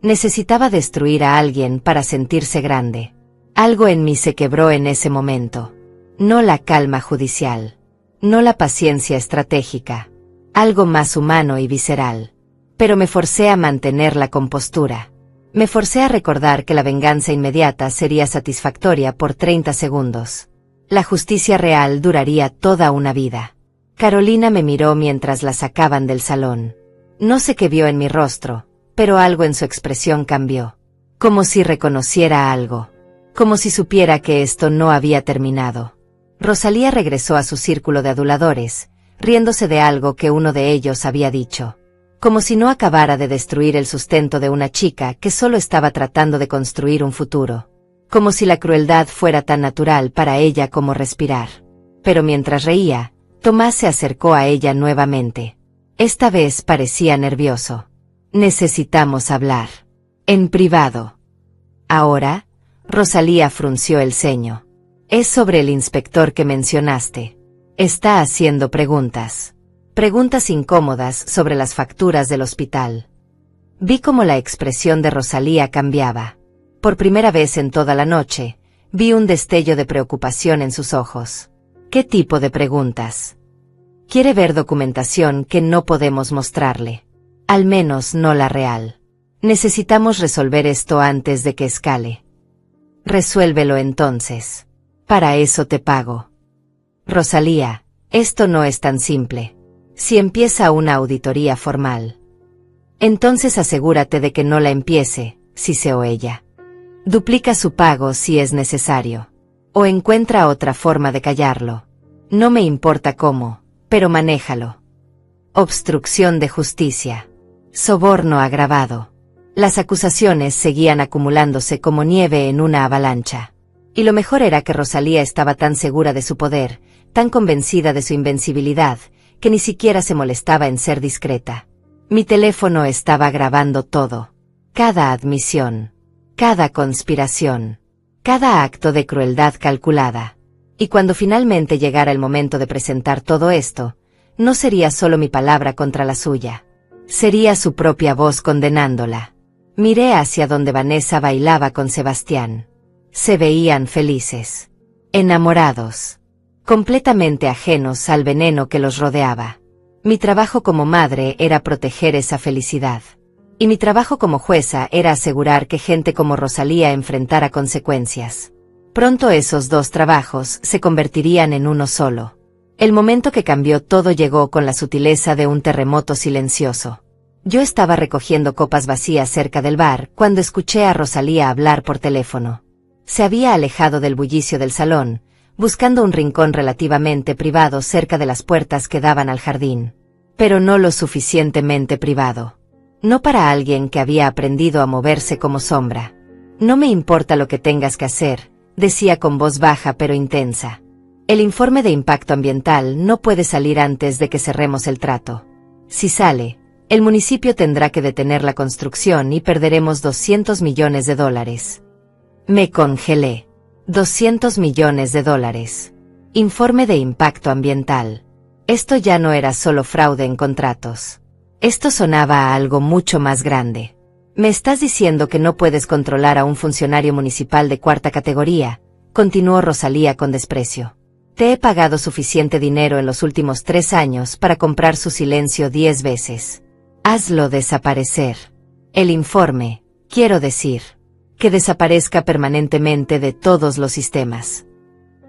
Necesitaba destruir a alguien para sentirse grande. Algo en mí se quebró en ese momento. No la calma judicial. No la paciencia estratégica. Algo más humano y visceral. Pero me forcé a mantener la compostura. Me forcé a recordar que la venganza inmediata sería satisfactoria por 30 segundos. La justicia real duraría toda una vida. Carolina me miró mientras la sacaban del salón. No sé qué vio en mi rostro, pero algo en su expresión cambió. Como si reconociera algo. Como si supiera que esto no había terminado. Rosalía regresó a su círculo de aduladores, riéndose de algo que uno de ellos había dicho. como si no acabara de destruir el sustento de una chica que solo estaba tratando de construir un futuro. Como si la crueldad fuera tan natural para ella como respirar. Pero mientras reía, Tomás se acercó a ella nuevamente. Esta vez parecía nervioso. Necesitamos hablar. En privado. Ahora, Rosalía frunció el ceño. Es sobre el inspector que mencionaste. Está haciendo preguntas. Preguntas incómodas sobre las facturas del hospital. Vi cómo la expresión de Rosalía cambiaba. Por primera vez en toda la noche, vi un destello de preocupación en sus ojos. ¿Qué tipo de preguntas? Quiere ver documentación que no podemos mostrarle. Al menos no la real. Necesitamos resolver esto antes de que escale. Resuélvelo entonces. Para eso te pago. Rosalía, esto no es tan simple. Si empieza una auditoría formal, entonces asegúrate de que no la empiece, si se o ella. Duplica su pago si es necesario. O encuentra otra forma de callarlo. No me importa cómo, pero manéjalo. Obstrucción de justicia. Soborno agravado. Las acusaciones seguían acumulándose como nieve en una avalancha. Y lo mejor era que Rosalía estaba tan segura de su poder, tan convencida de su invencibilidad, que ni siquiera se molestaba en ser discreta. Mi teléfono estaba grabando todo. Cada admisión. Cada conspiración. Cada acto de crueldad calculada. Y cuando finalmente llegara el momento de presentar todo esto, no sería solo mi palabra contra la suya. Sería su propia voz condenándola. Miré hacia donde Vanessa bailaba con Sebastián. Se veían felices. Enamorados. Completamente ajenos al veneno que los rodeaba. Mi trabajo como madre era proteger esa felicidad. Y mi trabajo como jueza era asegurar que gente como Rosalía enfrentara consecuencias. Pronto esos dos trabajos se convertirían en uno solo. El momento que cambió todo llegó con la sutileza de un terremoto silencioso. Yo estaba recogiendo copas vacías cerca del bar cuando escuché a Rosalía hablar por teléfono. Se había alejado del bullicio del salón, buscando un rincón relativamente privado cerca de las puertas que daban al jardín. Pero no lo suficientemente privado. No para alguien que había aprendido a moverse como sombra. No me importa lo que tengas que hacer, decía con voz baja pero intensa. El informe de impacto ambiental no puede salir antes de que cerremos el trato. Si sale, el municipio tendrá que detener la construcción y perderemos $200 millones. Me congelé. $200 millones. Informe de impacto ambiental. Esto ya no era solo fraude en contratos. Esto sonaba a algo mucho más grande. ¿Me estás diciendo que no puedes controlar a un funcionario municipal de cuarta categoría?, continuó Rosalía con desprecio. Te he pagado suficiente dinero en los últimos 3 años para comprar su silencio 10 veces. Hazlo desaparecer. El informe, quiero decir, que desaparezca permanentemente de todos los sistemas.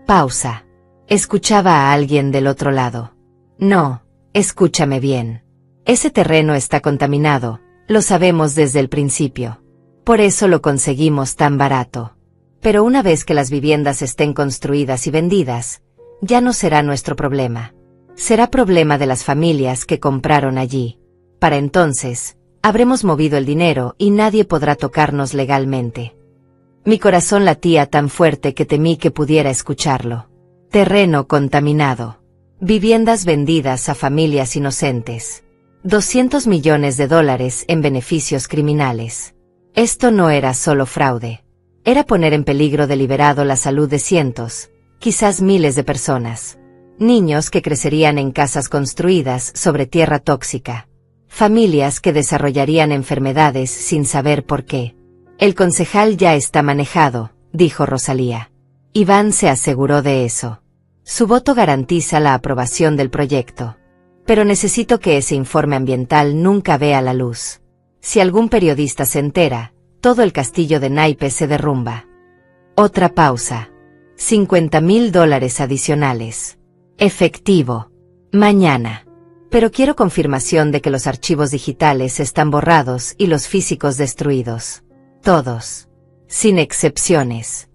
Pausa. Escuchaba a alguien del otro lado. No, escúchame bien. Ese terreno está contaminado, lo sabemos desde el principio. Por eso lo conseguimos tan barato. Pero una vez que las viviendas estén construidas y vendidas, ya no será nuestro problema. Será problema de las familias que compraron allí. Para entonces, habremos movido el dinero y nadie podrá tocarnos legalmente. Mi corazón latía tan fuerte que temí que pudiera escucharlo. Terreno contaminado. Viviendas vendidas a familias inocentes. $200 millones en beneficios criminales. Esto no era solo fraude. Era poner en peligro deliberado la salud de cientos, quizás miles de personas. Niños que crecerían en casas construidas sobre tierra tóxica. Familias que desarrollarían enfermedades sin saber por qué. El concejal ya está manejado, dijo Rosalía. Iván se aseguró de eso. Su voto garantiza la aprobación del proyecto. Pero necesito que ese informe ambiental nunca vea la luz. Si algún periodista se entera, todo el castillo de naipes se derrumba. Otra pausa. $50.000 adicionales. Efectivo. Mañana. Pero quiero confirmación de que los archivos digitales están borrados y los físicos destruidos. Todos. Sin excepciones.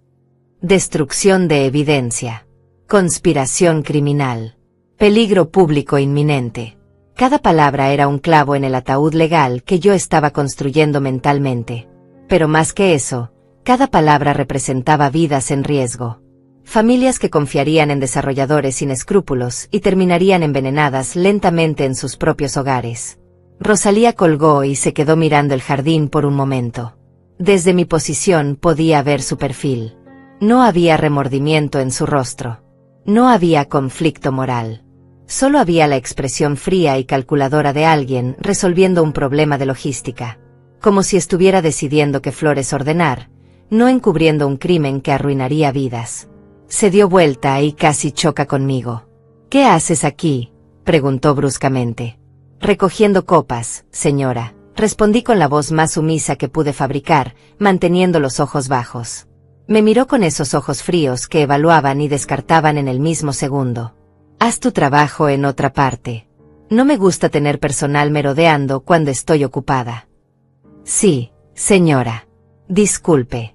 Destrucción de evidencia. Conspiración criminal. Peligro público inminente. Cada palabra era un clavo en el ataúd legal que yo estaba construyendo mentalmente. Pero más que eso, cada palabra representaba vidas en riesgo. Familias que confiarían en desarrolladores sin escrúpulos y terminarían envenenadas lentamente en sus propios hogares. Rosalía colgó y se quedó mirando el jardín por un momento. Desde mi posición podía ver su perfil. No había remordimiento en su rostro. No había conflicto moral. Solo había la expresión fría y calculadora de alguien resolviendo un problema de logística. Como si estuviera decidiendo qué flores ordenar, no encubriendo un crimen que arruinaría vidas. Se dio vuelta y casi choca conmigo. «¿Qué haces aquí?», preguntó bruscamente. «Recogiendo copas, señora», respondí con la voz más sumisa que pude fabricar, manteniendo los ojos bajos. Me miró con esos ojos fríos que evaluaban y descartaban en el mismo segundo. «Haz tu trabajo en otra parte. No me gusta tener personal merodeando cuando estoy ocupada». «Sí, señora. Disculpe».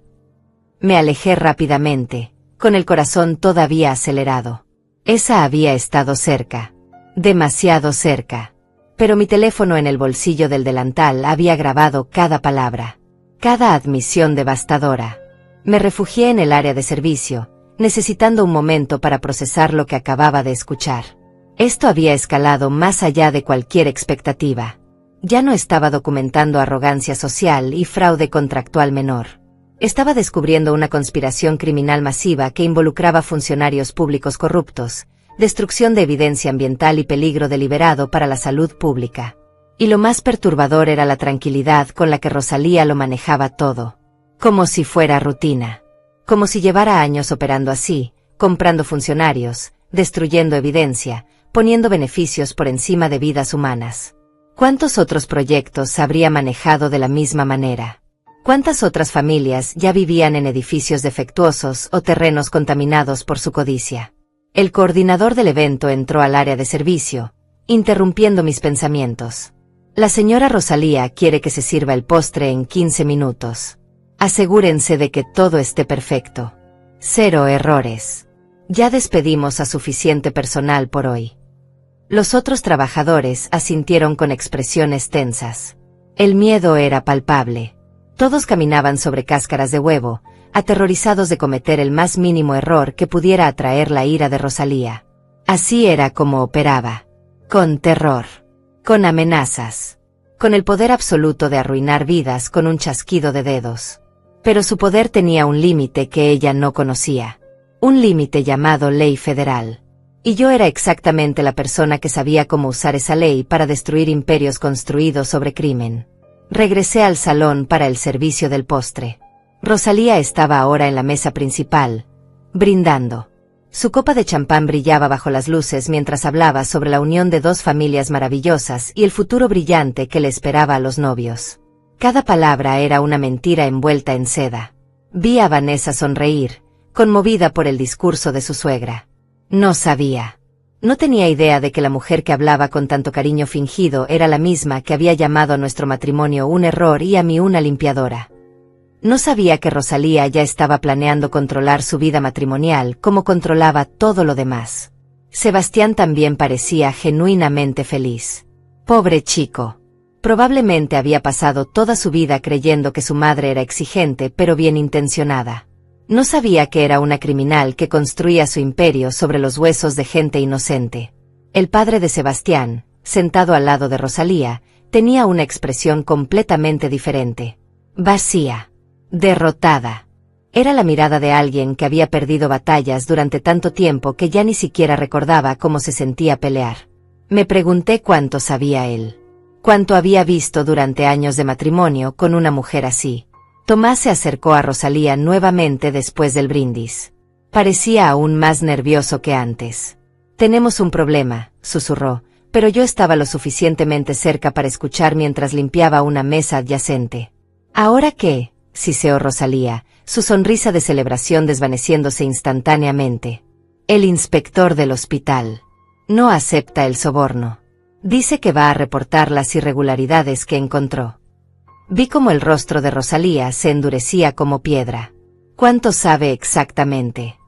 Me alejé rápidamente, con el corazón todavía acelerado. Esa había estado cerca. Demasiado cerca. Pero mi teléfono en el bolsillo del delantal había grabado cada palabra. Cada admisión devastadora. Me refugié en el área de servicio, necesitando un momento para procesar lo que acababa de escuchar. Esto había escalado más allá de cualquier expectativa. Ya no estaba documentando arrogancia social y fraude contractual menor. Estaba descubriendo una conspiración criminal masiva que involucraba funcionarios públicos corruptos, destrucción de evidencia ambiental y peligro deliberado para la salud pública. Y lo más perturbador era la tranquilidad con la que Rosalía lo manejaba todo. Como si fuera rutina. Como si llevara años operando así, comprando funcionarios, destruyendo evidencia, poniendo beneficios por encima de vidas humanas. ¿Cuántos otros proyectos habría manejado de la misma manera? ¿Cuántas otras familias ya vivían en edificios defectuosos o terrenos contaminados por su codicia? El coordinador del evento entró al área de servicio, interrumpiendo mis pensamientos. «La señora Rosalía quiere que se sirva el postre en 15 minutos. Asegúrense de que todo esté perfecto. 0 errores. Ya despedimos a suficiente personal por hoy». Los otros trabajadores asintieron con expresiones tensas. El miedo era palpable. Todos caminaban sobre cáscaras de huevo, aterrorizados de cometer el más mínimo error que pudiera atraer la ira de Rosalía. Así era como operaba. Con terror. Con amenazas. Con el poder absoluto de arruinar vidas con un chasquido de dedos. Pero su poder tenía un límite que ella no conocía. Un límite llamado ley federal. Y yo era exactamente la persona que sabía cómo usar esa ley para destruir imperios construidos sobre crimen. Regresé al salón para el servicio del postre. Rosalía estaba ahora en la mesa principal, brindando. Su copa de champán brillaba bajo las luces mientras hablaba sobre la unión de dos familias maravillosas y el futuro brillante que le esperaba a los novios. Cada palabra era una mentira envuelta en seda. Vi a Vanessa sonreír, conmovida por el discurso de su suegra. No sabía. No tenía idea de que la mujer que hablaba con tanto cariño fingido era la misma que había llamado a nuestro matrimonio un error y a mí una limpiadora. No sabía que Rosalía ya estaba planeando controlar su vida matrimonial como controlaba todo lo demás. Sebastián también parecía genuinamente feliz. Pobre chico. Probablemente había pasado toda su vida creyendo que su madre era exigente pero bien intencionada. No sabía que era una criminal que construía su imperio sobre los huesos de gente inocente. El padre de Sebastián, sentado al lado de Rosalía, tenía una expresión completamente diferente. Vacía. Derrotada. Era la mirada de alguien que había perdido batallas durante tanto tiempo que ya ni siquiera recordaba cómo se sentía pelear. Me pregunté cuánto sabía él. Cuánto había visto durante años de matrimonio con una mujer así. Tomás se acercó a Rosalía nuevamente después del brindis. Parecía aún más nervioso que antes. «Tenemos un problema», susurró, pero yo estaba lo suficientemente cerca para escuchar mientras limpiaba una mesa adyacente. «¿Ahora qué?», siseó Rosalía, su sonrisa de celebración desvaneciéndose instantáneamente. «El inspector del hospital. No acepta el soborno. Dice que va a reportar las irregularidades que encontró». Vi cómo el rostro de Rosalía se endurecía como piedra. «¿Cuánto sabe exactamente?»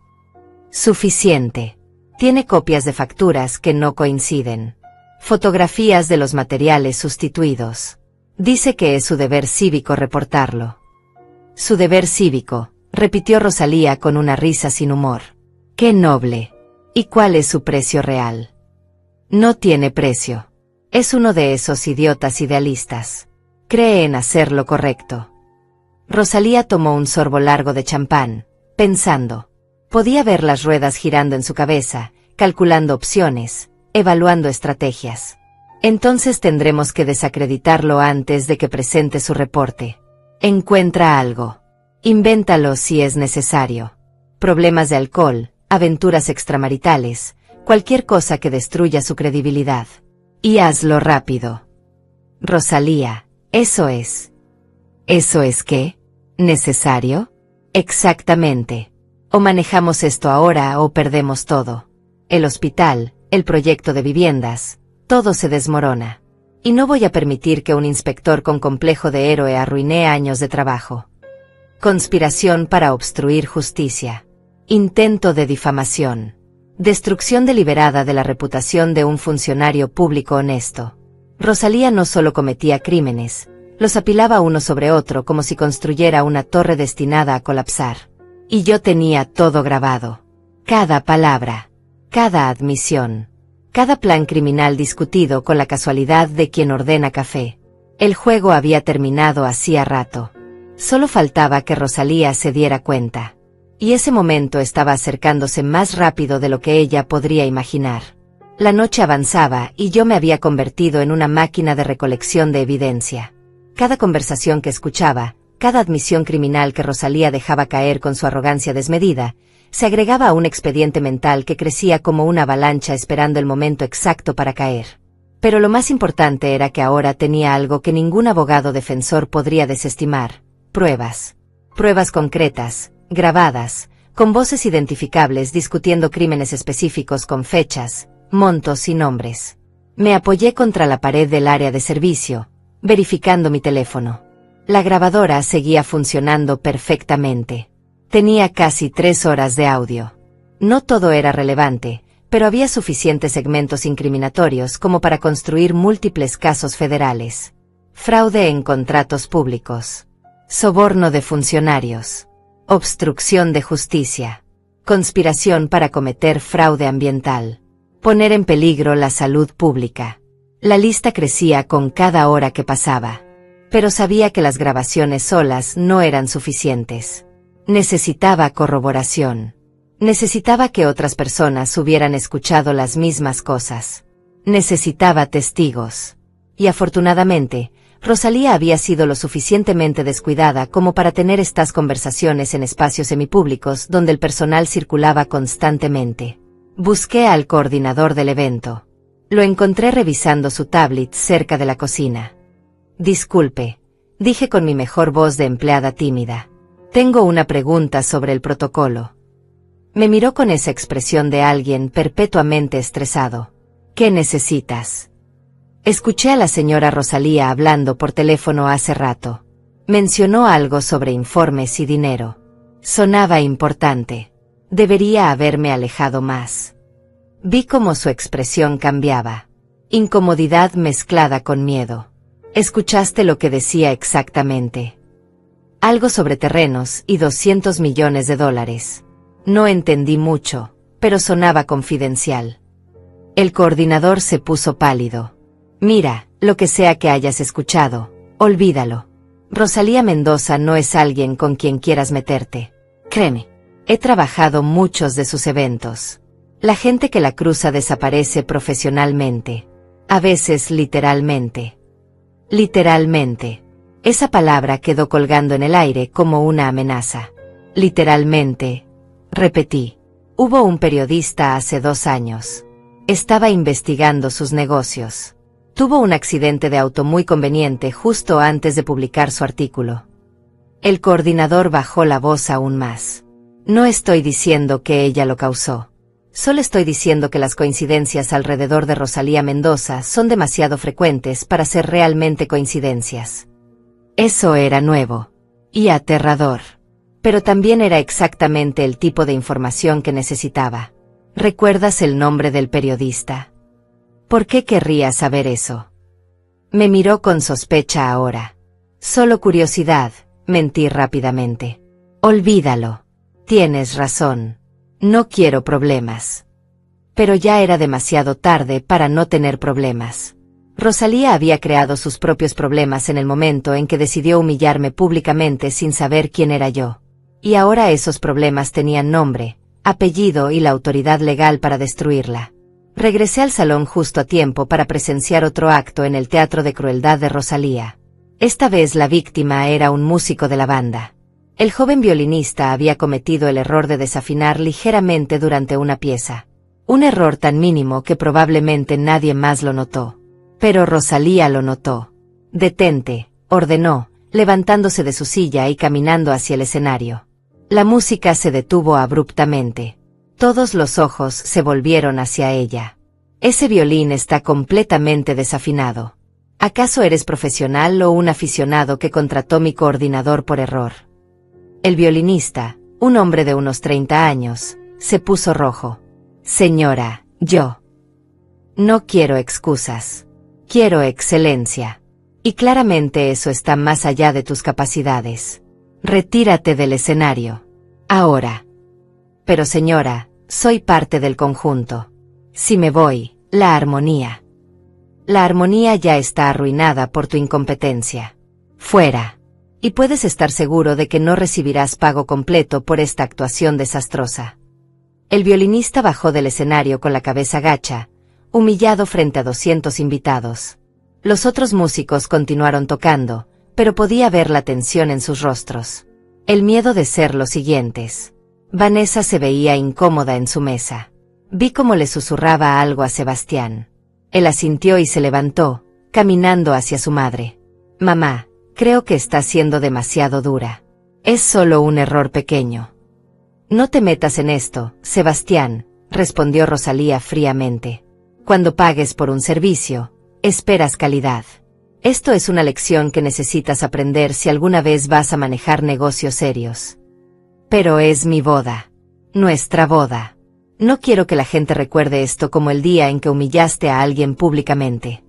«Suficiente. Tiene copias de facturas que no coinciden». Fotografías de los materiales sustituidos. Dice que es su deber cívico reportarlo. Su deber cívico, repitió Rosalía con una risa sin humor. ¡Qué noble! ¿Y cuál es su precio real? No tiene precio. Es uno de esos idiotas idealistas. Cree en hacer lo correcto. Rosalía tomó un sorbo largo de champán, pensando. Podía ver las ruedas girando en su cabeza, calculando opciones, evaluando estrategias. Entonces tendremos que desacreditarlo antes de que presente su reporte. Encuentra algo. Invéntalo si es necesario. Problemas de alcohol, aventuras extramaritales, cualquier cosa que destruya su credibilidad. Y hazlo rápido. Rosalía, eso es. ¿Eso es qué? ¿Necesario? Exactamente. O manejamos esto ahora o perdemos todo. El hospital, el proyecto de viviendas, todo se desmorona. Y no voy a permitir que un inspector con complejo de héroe arruine años de trabajo. Conspiración para obstruir justicia. Intento de difamación. Destrucción deliberada de la reputación de un funcionario público honesto. Rosalía no solo cometía crímenes, los apilaba uno sobre otro como si construyera una torre destinada a colapsar. Y yo tenía todo grabado. Cada palabra. Cada admisión. Cada plan criminal discutido con la casualidad de quien ordena café. El juego había terminado hacía rato. Solo faltaba que Rosalía se diera cuenta. Y ese momento estaba acercándose más rápido de lo que ella podría imaginar. La noche avanzaba y yo me había convertido en una máquina de recolección de evidencia. Cada conversación que escuchaba, cada admisión criminal que Rosalía dejaba caer con su arrogancia desmedida, se agregaba a un expediente mental que crecía como una avalancha esperando el momento exacto para caer. Pero lo más importante era que ahora tenía algo que ningún abogado defensor podría desestimar: pruebas. Pruebas concretas, grabadas, con voces identificables discutiendo crímenes específicos con fechas, montos y nombres. Me apoyé contra la pared del área de servicio, verificando mi teléfono. La grabadora seguía funcionando perfectamente. Tenía casi 3 horas de audio. No todo era relevante, pero había suficientes segmentos incriminatorios como para construir múltiples casos federales. Fraude en contratos públicos. Soborno de funcionarios. Obstrucción de justicia. Conspiración para cometer fraude ambiental. Poner en peligro la salud pública. La lista crecía con cada hora que pasaba. Pero sabía que las grabaciones solas no eran suficientes. Necesitaba corroboración. Necesitaba que otras personas hubieran escuchado las mismas cosas. Necesitaba testigos. Y afortunadamente, Rosalía había sido lo suficientemente descuidada como para tener estas conversaciones en espacios semipúblicos donde el personal circulaba constantemente. Busqué al coordinador del evento. Lo encontré revisando su tablet cerca de la cocina. Disculpe, dije con mi mejor voz de empleada tímida. Tengo una pregunta sobre el protocolo. Me miró con esa expresión de alguien perpetuamente estresado. ¿Qué necesitas? Escuché a la señora Rosalía hablando por teléfono hace rato. Mencionó algo sobre informes y dinero. Sonaba importante. Debería haberme alejado más. Vi cómo su expresión cambiaba. Incomodidad mezclada con miedo. ¿Escuchaste lo que decía exactamente? Algo sobre terrenos y $200 millones. No entendí mucho, pero sonaba confidencial. El coordinador se puso pálido. Mira, lo que sea que hayas escuchado, olvídalo. Rosalía Mendoza no es alguien con quien quieras meterte. Créeme, he trabajado muchos de sus eventos. La gente que la cruza desaparece profesionalmente. A veces literalmente. Literalmente. Esa palabra quedó colgando en el aire como una amenaza. Literalmente. Repetí. Hubo un periodista hace 2 años. Estaba investigando sus negocios. Tuvo un accidente de auto muy conveniente justo antes de publicar su artículo. El coordinador bajó la voz aún más. No estoy diciendo que ella lo causó. Solo estoy diciendo que las coincidencias alrededor de Rosalía Mendoza son demasiado frecuentes para ser realmente coincidencias. Eso era nuevo. Y aterrador. Pero también era exactamente el tipo de información que necesitaba. ¿Recuerdas el nombre del periodista? ¿Por qué querría saber eso? Me miró con sospecha ahora. Solo curiosidad, mentí rápidamente. Olvídalo. Tienes razón. No quiero problemas. Pero ya era demasiado tarde para no tener problemas. Rosalía había creado sus propios problemas en el momento en que decidió humillarme públicamente sin saber quién era yo. Y ahora esos problemas tenían nombre, apellido y la autoridad legal para destruirla. Regresé al salón justo a tiempo para presenciar otro acto en el teatro de crueldad de Rosalía. Esta vez la víctima era un músico de la banda. El joven violinista había cometido el error de desafinar ligeramente durante una pieza. Un error tan mínimo que probablemente nadie más lo notó. Pero Rosalía lo notó. «Detente», ordenó, levantándose de su silla y caminando hacia el escenario. La música se detuvo abruptamente. Todos los ojos se volvieron hacia ella. «Ese violín está completamente desafinado. ¿Acaso eres profesional o un aficionado que contrató mi coordinador por error?» El violinista, un hombre de unos 30 años, se puso rojo. «Señora, yo no quiero excusas. Quiero excelencia. Y claramente eso está más allá de tus capacidades. Retírate del escenario. Ahora». «Pero señora, soy parte del conjunto. Si me voy, la armonía ya está arruinada por tu incompetencia. Fuera. Y puedes estar seguro de que no recibirás pago completo por esta actuación desastrosa». El violinista bajó del escenario con la cabeza gacha, humillado frente a 200 invitados. Los otros músicos continuaron tocando, pero podía ver la tensión en sus rostros. El miedo de ser los siguientes. Vanessa se veía incómoda en su mesa. Vi cómo le susurraba algo a Sebastián. Él asintió y se levantó, caminando hacia su madre. «Mamá, creo que está siendo demasiado dura. Es solo un error pequeño». «No te metas en esto, Sebastián», respondió Rosalía fríamente. «Cuando pagues por un servicio, esperas calidad. Esto es una lección que necesitas aprender si alguna vez vas a manejar negocios serios». «Pero es mi boda. Nuestra boda. No quiero que la gente recuerde esto como el día en que humillaste a alguien públicamente».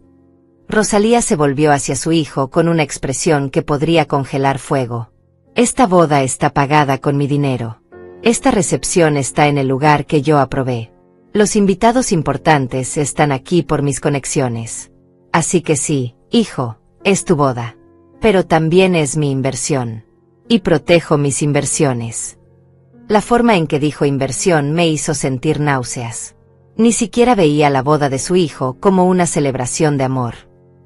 Rosalía se volvió hacia su hijo con una expresión que podría congelar fuego. «Esta boda está pagada con mi dinero. Esta recepción está en el lugar que yo aprobé. Los invitados importantes están aquí por mis conexiones. Así que sí, hijo, es tu boda. Pero también es mi inversión. Y protejo mis inversiones». La forma en que dijo inversión me hizo sentir náuseas. Ni siquiera veía la boda de su hijo como una celebración de amor.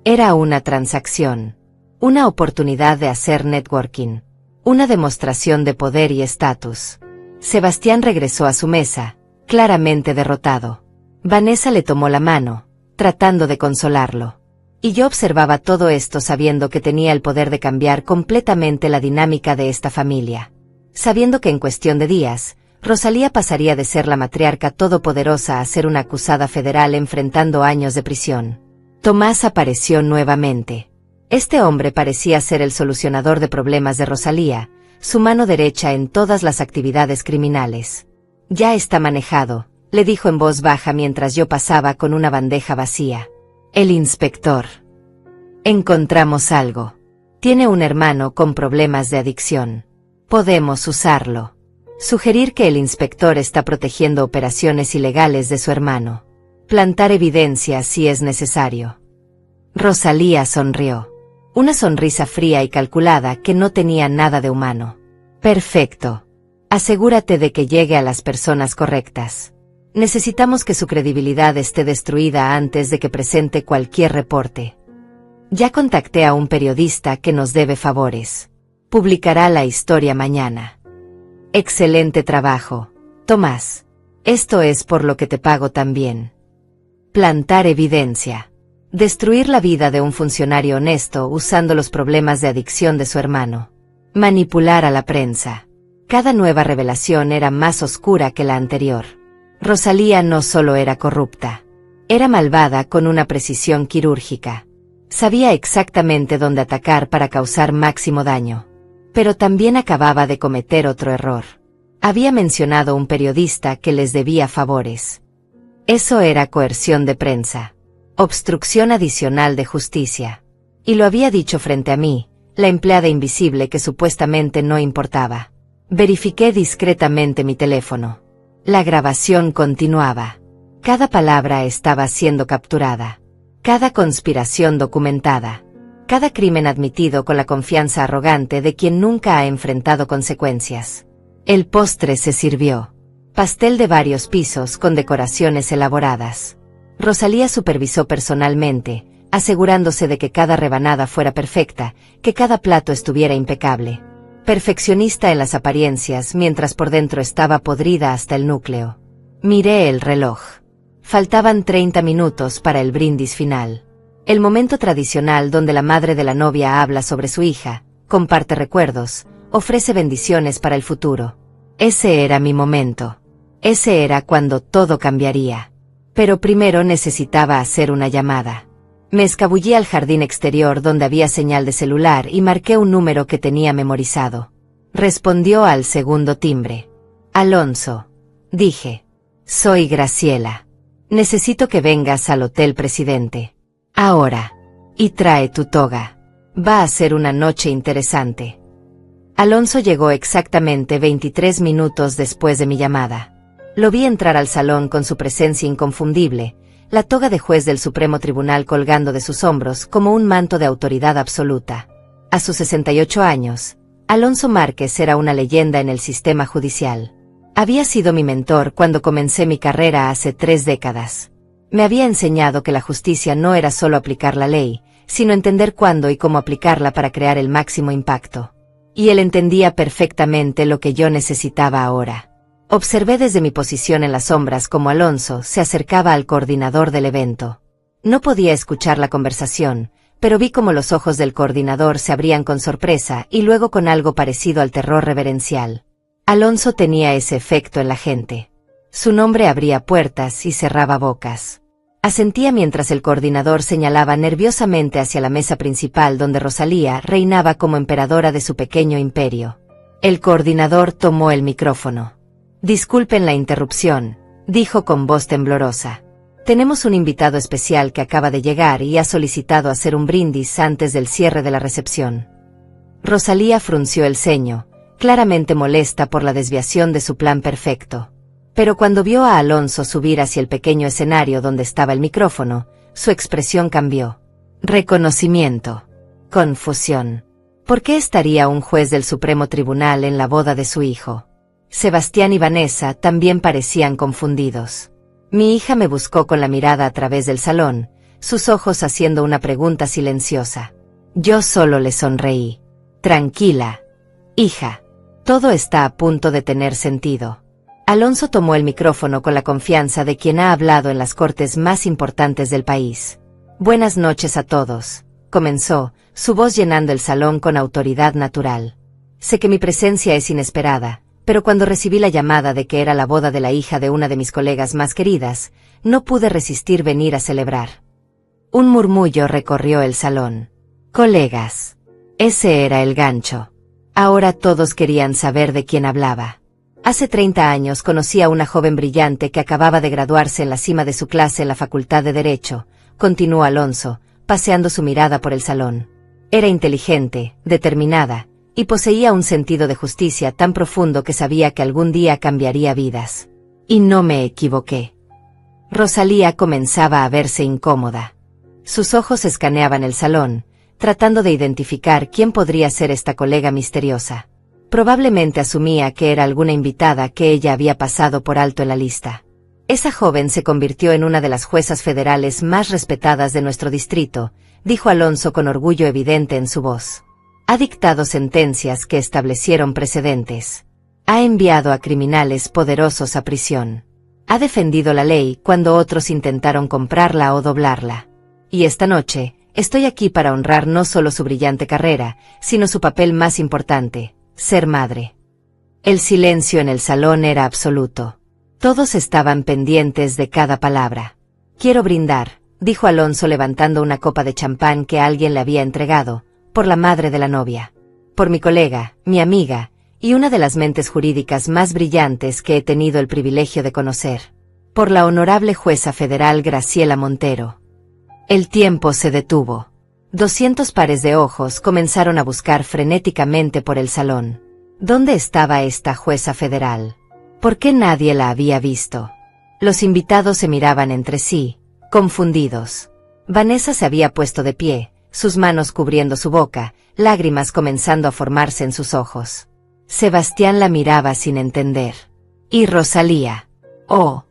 Era una transacción. Una oportunidad de hacer networking. Una demostración de poder y estatus. Sebastián regresó a su mesa, claramente derrotado. Vanessa le tomó la mano, tratando de consolarlo. Y yo observaba todo esto sabiendo que tenía el poder de cambiar completamente la dinámica de esta familia. Sabiendo que en cuestión de días, Rosalía pasaría de ser la matriarca todopoderosa a ser una acusada federal enfrentando años de prisión. Tomás apareció nuevamente. Este hombre parecía ser el solucionador de problemas de Rosalía, su mano derecha en todas las actividades criminales. «Ya está manejado», le dijo en voz baja mientras yo pasaba con una bandeja vacía. «El inspector. Encontramos algo. Tiene un hermano con problemas de adicción. Podemos usarlo. Sugerir que el inspector está protegiendo operaciones ilegales de su hermano. Plantar evidencia si es necesario». Rosalía sonrió. Una sonrisa fría y calculada que no tenía nada de humano. «Perfecto. Asegúrate de que llegue a las personas correctas. Necesitamos que su credibilidad esté destruida antes de que presente cualquier reporte. Ya contacté a un periodista que nos debe favores. Publicará la historia mañana». «Excelente trabajo, Tomás. Esto es por lo que te pago también. Plantar evidencia. Destruir la vida de un funcionario honesto usando los problemas de adicción de su hermano. Manipular a la prensa. Cada nueva revelación era más oscura que la anterior. Rosalía no solo era corrupta. Era malvada con una precisión quirúrgica. Sabía exactamente dónde atacar para causar máximo daño. Pero también acababa de cometer otro error. Había mencionado a un periodista que les debía favores. Eso era coerción de prensa. Obstrucción adicional de justicia. Y lo había dicho frente a mí, la empleada invisible que supuestamente no importaba. Verifiqué discretamente mi teléfono. La grabación continuaba. Cada palabra estaba siendo capturada. Cada conspiración documentada. Cada crimen admitido con la confianza arrogante de quien nunca ha enfrentado consecuencias. El postre se sirvió. Pastel de varios pisos con decoraciones elaboradas. Rosalía supervisó personalmente, asegurándose de que cada rebanada fuera perfecta, que cada plato estuviera impecable. Perfeccionista en las apariencias, mientras por dentro estaba podrida hasta el núcleo. Miré el reloj. Faltaban 30 minutos para el brindis final. El momento tradicional donde la madre de la novia habla sobre su hija, comparte recuerdos, ofrece bendiciones para el futuro. Ese era mi momento. Ese era cuando todo cambiaría. Pero primero necesitaba hacer una llamada. Me escabullí al jardín exterior donde había señal de celular y marqué un número que tenía memorizado. Respondió al segundo timbre. Alonso. Dije. Soy Graciela. Necesito que vengas al Hotel Presidente. Ahora. Y trae tu toga. Va a ser una noche interesante. Alonso llegó exactamente 23 minutos después de mi llamada. Lo vi entrar al salón con su presencia inconfundible, la toga de juez del Supremo Tribunal colgando de sus hombros como un manto de autoridad absoluta. A sus 68 años, Alonso Márquez era una leyenda en el sistema judicial. Había sido mi mentor cuando comencé mi carrera hace 3 décadas. Me había enseñado que la justicia no era solo aplicar la ley, sino entender cuándo y cómo aplicarla para crear el máximo impacto. Y él entendía perfectamente lo que yo necesitaba ahora. Observé desde mi posición en las sombras cómo Alonso se acercaba al coordinador del evento. No podía escuchar la conversación, pero vi cómo los ojos del coordinador se abrían con sorpresa y luego con algo parecido al terror reverencial. Alonso tenía ese efecto en la gente. Su nombre abría puertas y cerraba bocas. Asentía mientras el coordinador señalaba nerviosamente hacia la mesa principal donde Rosalía reinaba como emperadora de su pequeño imperio. El coordinador tomó el micrófono. Disculpen la interrupción, dijo con voz temblorosa. Tenemos un invitado especial que acaba de llegar y ha solicitado hacer un brindis antes del cierre de la recepción. Rosalía frunció el ceño, claramente molesta por la desviación de su plan perfecto. Pero cuando vio a Alonso subir hacia el pequeño escenario donde estaba el micrófono, su expresión cambió. Reconocimiento. Confusión. ¿Por qué estaría un juez del Supremo Tribunal en la boda de su hijo? Sebastián y Vanessa también parecían confundidos. Mi hija me buscó con la mirada a través del salón, sus ojos haciendo una pregunta silenciosa. Yo solo le sonreí. Tranquila, hija. Todo está a punto de tener sentido. Alonso tomó el micrófono con la confianza de quien ha hablado en las cortes más importantes del país. Buenas noches a todos, comenzó, su voz llenando el salón con autoridad natural. Sé que mi presencia es inesperada, pero cuando recibí la llamada de que era la boda de la hija de una de mis colegas más queridas, no pude resistir venir a celebrar. Un murmullo recorrió el salón. Colegas. Ese era el gancho. Ahora todos querían saber de quién hablaba. Hace 30 años conocí a una joven brillante que acababa de graduarse en la cima de su clase en la Facultad de Derecho, continuó Alonso, paseando su mirada por el salón. Era inteligente, determinada, y poseía un sentido de justicia tan profundo que sabía que algún día cambiaría vidas. Y no me equivoqué. Rosalía comenzaba a verse incómoda. Sus ojos escaneaban el salón, tratando de identificar quién podría ser esta colega misteriosa. Probablemente asumía que era alguna invitada que ella había pasado por alto en la lista. Esa joven se convirtió en una de las juezas federales más respetadas de nuestro distrito, dijo Alonso con orgullo evidente en su voz. Ha dictado sentencias que establecieron precedentes. Ha enviado a criminales poderosos a prisión. Ha defendido la ley cuando otros intentaron comprarla o doblarla. Y esta noche, estoy aquí para honrar no solo su brillante carrera, sino su papel más importante, ser madre. El silencio en el salón era absoluto. Todos estaban pendientes de cada palabra. Quiero brindar, dijo Alonso levantando una copa de champán que alguien le había entregado, por la madre de la novia. Por mi colega, mi amiga, y una de las mentes jurídicas más brillantes que he tenido el privilegio de conocer. Por la honorable jueza federal Graciela Montero. El tiempo se detuvo. 200 pares de ojos comenzaron a buscar frenéticamente por el salón. ¿Dónde estaba esta jueza federal? ¿Por qué nadie la había visto? Los invitados se miraban entre sí, confundidos. Vanessa se había puesto de pie, sus manos cubriendo su boca, lágrimas comenzando a formarse en sus ojos. Sebastián la miraba sin entender. ¿Y Rosalía? Oh,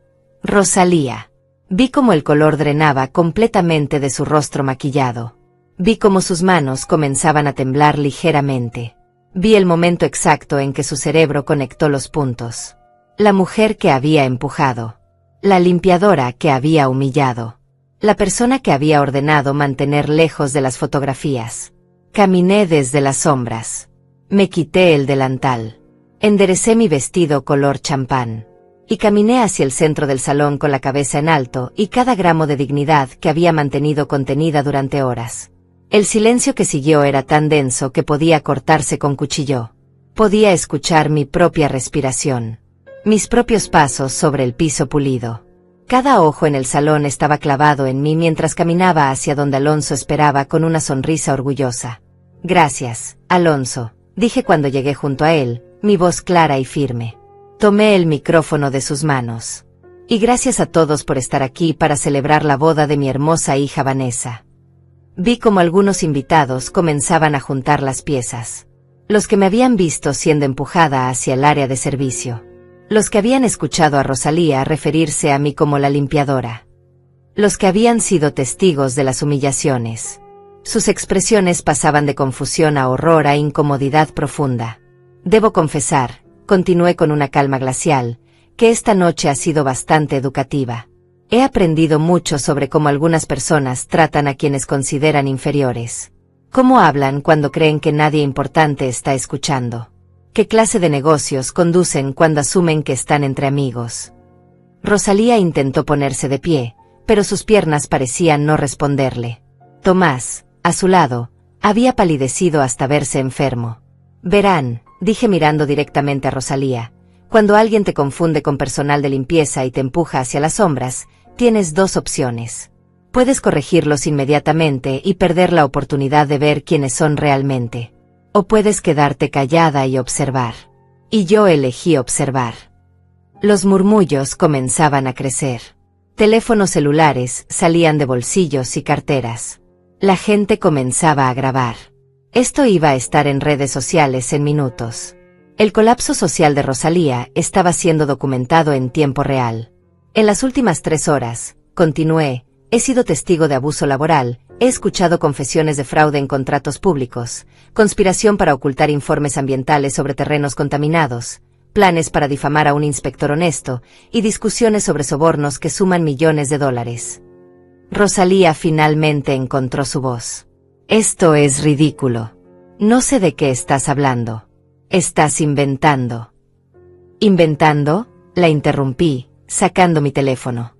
Rosalía. Vi cómo el color drenaba completamente de su rostro maquillado. Vi cómo sus manos comenzaban a temblar ligeramente. Vi el momento exacto en que su cerebro conectó los puntos. La mujer que había empujado. La limpiadora que había humillado. La persona que había ordenado mantener lejos de las fotografías. Caminé desde las sombras. Me quité el delantal. Enderecé mi vestido color champán. Y caminé hacia el centro del salón con la cabeza en alto y cada gramo de dignidad que había mantenido contenida durante horas. El silencio que siguió era tan denso que podía cortarse con cuchillo. Podía escuchar mi propia respiración. Mis propios pasos sobre el piso pulido. Cada ojo en el salón estaba clavado en mí mientras caminaba hacia donde Alonso esperaba con una sonrisa orgullosa. Gracias, Alonso, dije cuando llegué junto a él, mi voz clara y firme. Tomé el micrófono de sus manos. Y gracias a todos por estar aquí para celebrar la boda de mi hermosa hija Vanessa. Vi como algunos invitados comenzaban a juntar las piezas. Los que me habían visto siendo empujada hacia el área de servicio. Los que habían escuchado a Rosalía referirse a mí como la limpiadora. Los que habían sido testigos de las humillaciones. Sus expresiones pasaban de confusión a horror a incomodidad profunda. Debo confesar, continué con una calma glacial, que esta noche ha sido bastante educativa. He aprendido mucho sobre cómo algunas personas tratan a quienes consideran inferiores. Cómo hablan cuando creen que nadie importante está escuchando. ¿Qué clase de negocios conducen cuando asumen que están entre amigos? Rosalía intentó ponerse de pie, pero sus piernas parecían no responderle. Tomás, a su lado, había palidecido hasta verse enfermo. Verán, dije mirando directamente a Rosalía, cuando alguien te confunde con personal de limpieza y te empuja hacia las sombras, tienes dos opciones. Puedes corregirlos inmediatamente y perder la oportunidad de ver quiénes son realmente. O puedes quedarte callada y observar. Y yo elegí observar. Los murmullos comenzaban a crecer. Teléfonos celulares salían de bolsillos y carteras. La gente comenzaba a grabar. Esto iba a estar en redes sociales en minutos. El colapso social de Rosalía estaba siendo documentado en tiempo real. En las últimas 3 horas, continué, he sido testigo de abuso laboral, he escuchado confesiones de fraude en contratos públicos, conspiración para ocultar informes ambientales sobre terrenos contaminados, planes para difamar a un inspector honesto, y discusiones sobre sobornos que suman millones de dólares. Rosalía finalmente encontró su voz. Esto es ridículo. No sé de qué estás hablando. Estás inventando. ¿Inventando? La interrumpí, sacando mi teléfono.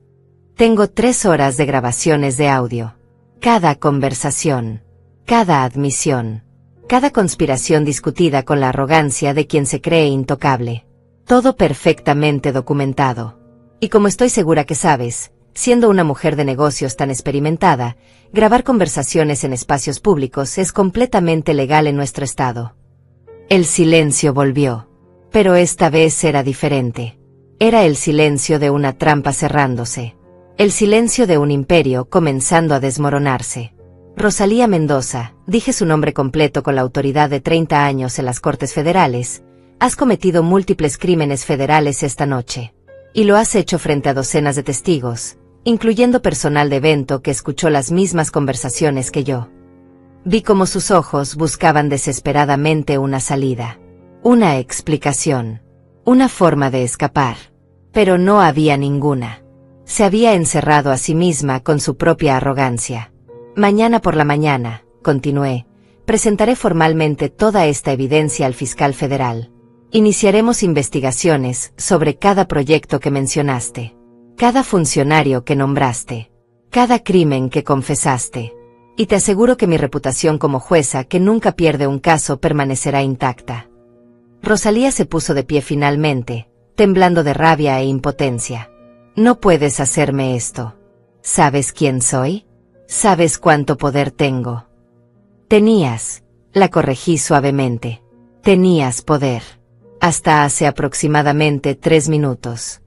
Tengo 3 horas de grabaciones de audio. Cada conversación. Cada admisión. Cada conspiración discutida con la arrogancia de quien se cree intocable. Todo perfectamente documentado. Y como estoy segura que sabes, siendo una mujer de negocios tan experimentada, grabar conversaciones en espacios públicos es completamente legal en nuestro estado. El silencio volvió. Pero esta vez era diferente. Era el silencio de una trampa cerrándose. El silencio de un imperio comenzando a desmoronarse. Rosalía Mendoza, dije su nombre completo con la autoridad de 30 años en las Cortes Federales, has cometido múltiples crímenes federales esta noche. Y lo has hecho frente a docenas de testigos, incluyendo personal de evento que escuchó las mismas conversaciones que yo. Vi cómo sus ojos buscaban desesperadamente una salida. Una explicación. Una forma de escapar. Pero no había ninguna. Se había encerrado a sí misma con su propia arrogancia. Mañana por la mañana, continué, presentaré formalmente toda esta evidencia al fiscal federal. Iniciaremos investigaciones sobre cada proyecto que mencionaste, cada funcionario que nombraste, cada crimen que confesaste. Y te aseguro que mi reputación como jueza, que nunca pierde un caso, permanecerá intacta. Rosalía se puso de pie finalmente, temblando de rabia e impotencia. No puedes hacerme esto. ¿Sabes quién soy? ¿Sabes cuánto poder tengo? Tenías, la corregí suavemente. Tenías poder. Hasta hace aproximadamente 3 minutos.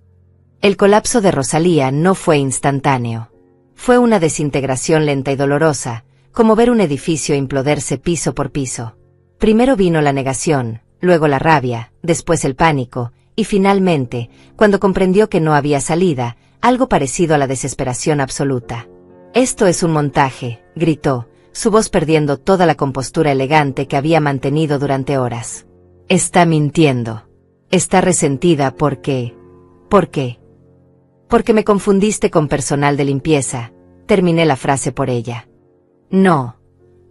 El colapso de Rosalía no fue instantáneo. Fue una desintegración lenta y dolorosa, como ver un edificio imploderse piso por piso. Primero vino la negación, luego la rabia, después el pánico, y finalmente, cuando comprendió que no había salida, algo parecido a la desesperación absoluta. «Esto es un montaje», gritó, su voz perdiendo toda la compostura elegante que había mantenido durante horas. «Está mintiendo. Está resentida porque... ¿Por qué? Porque me confundiste con personal de limpieza», terminé la frase por ella. «No,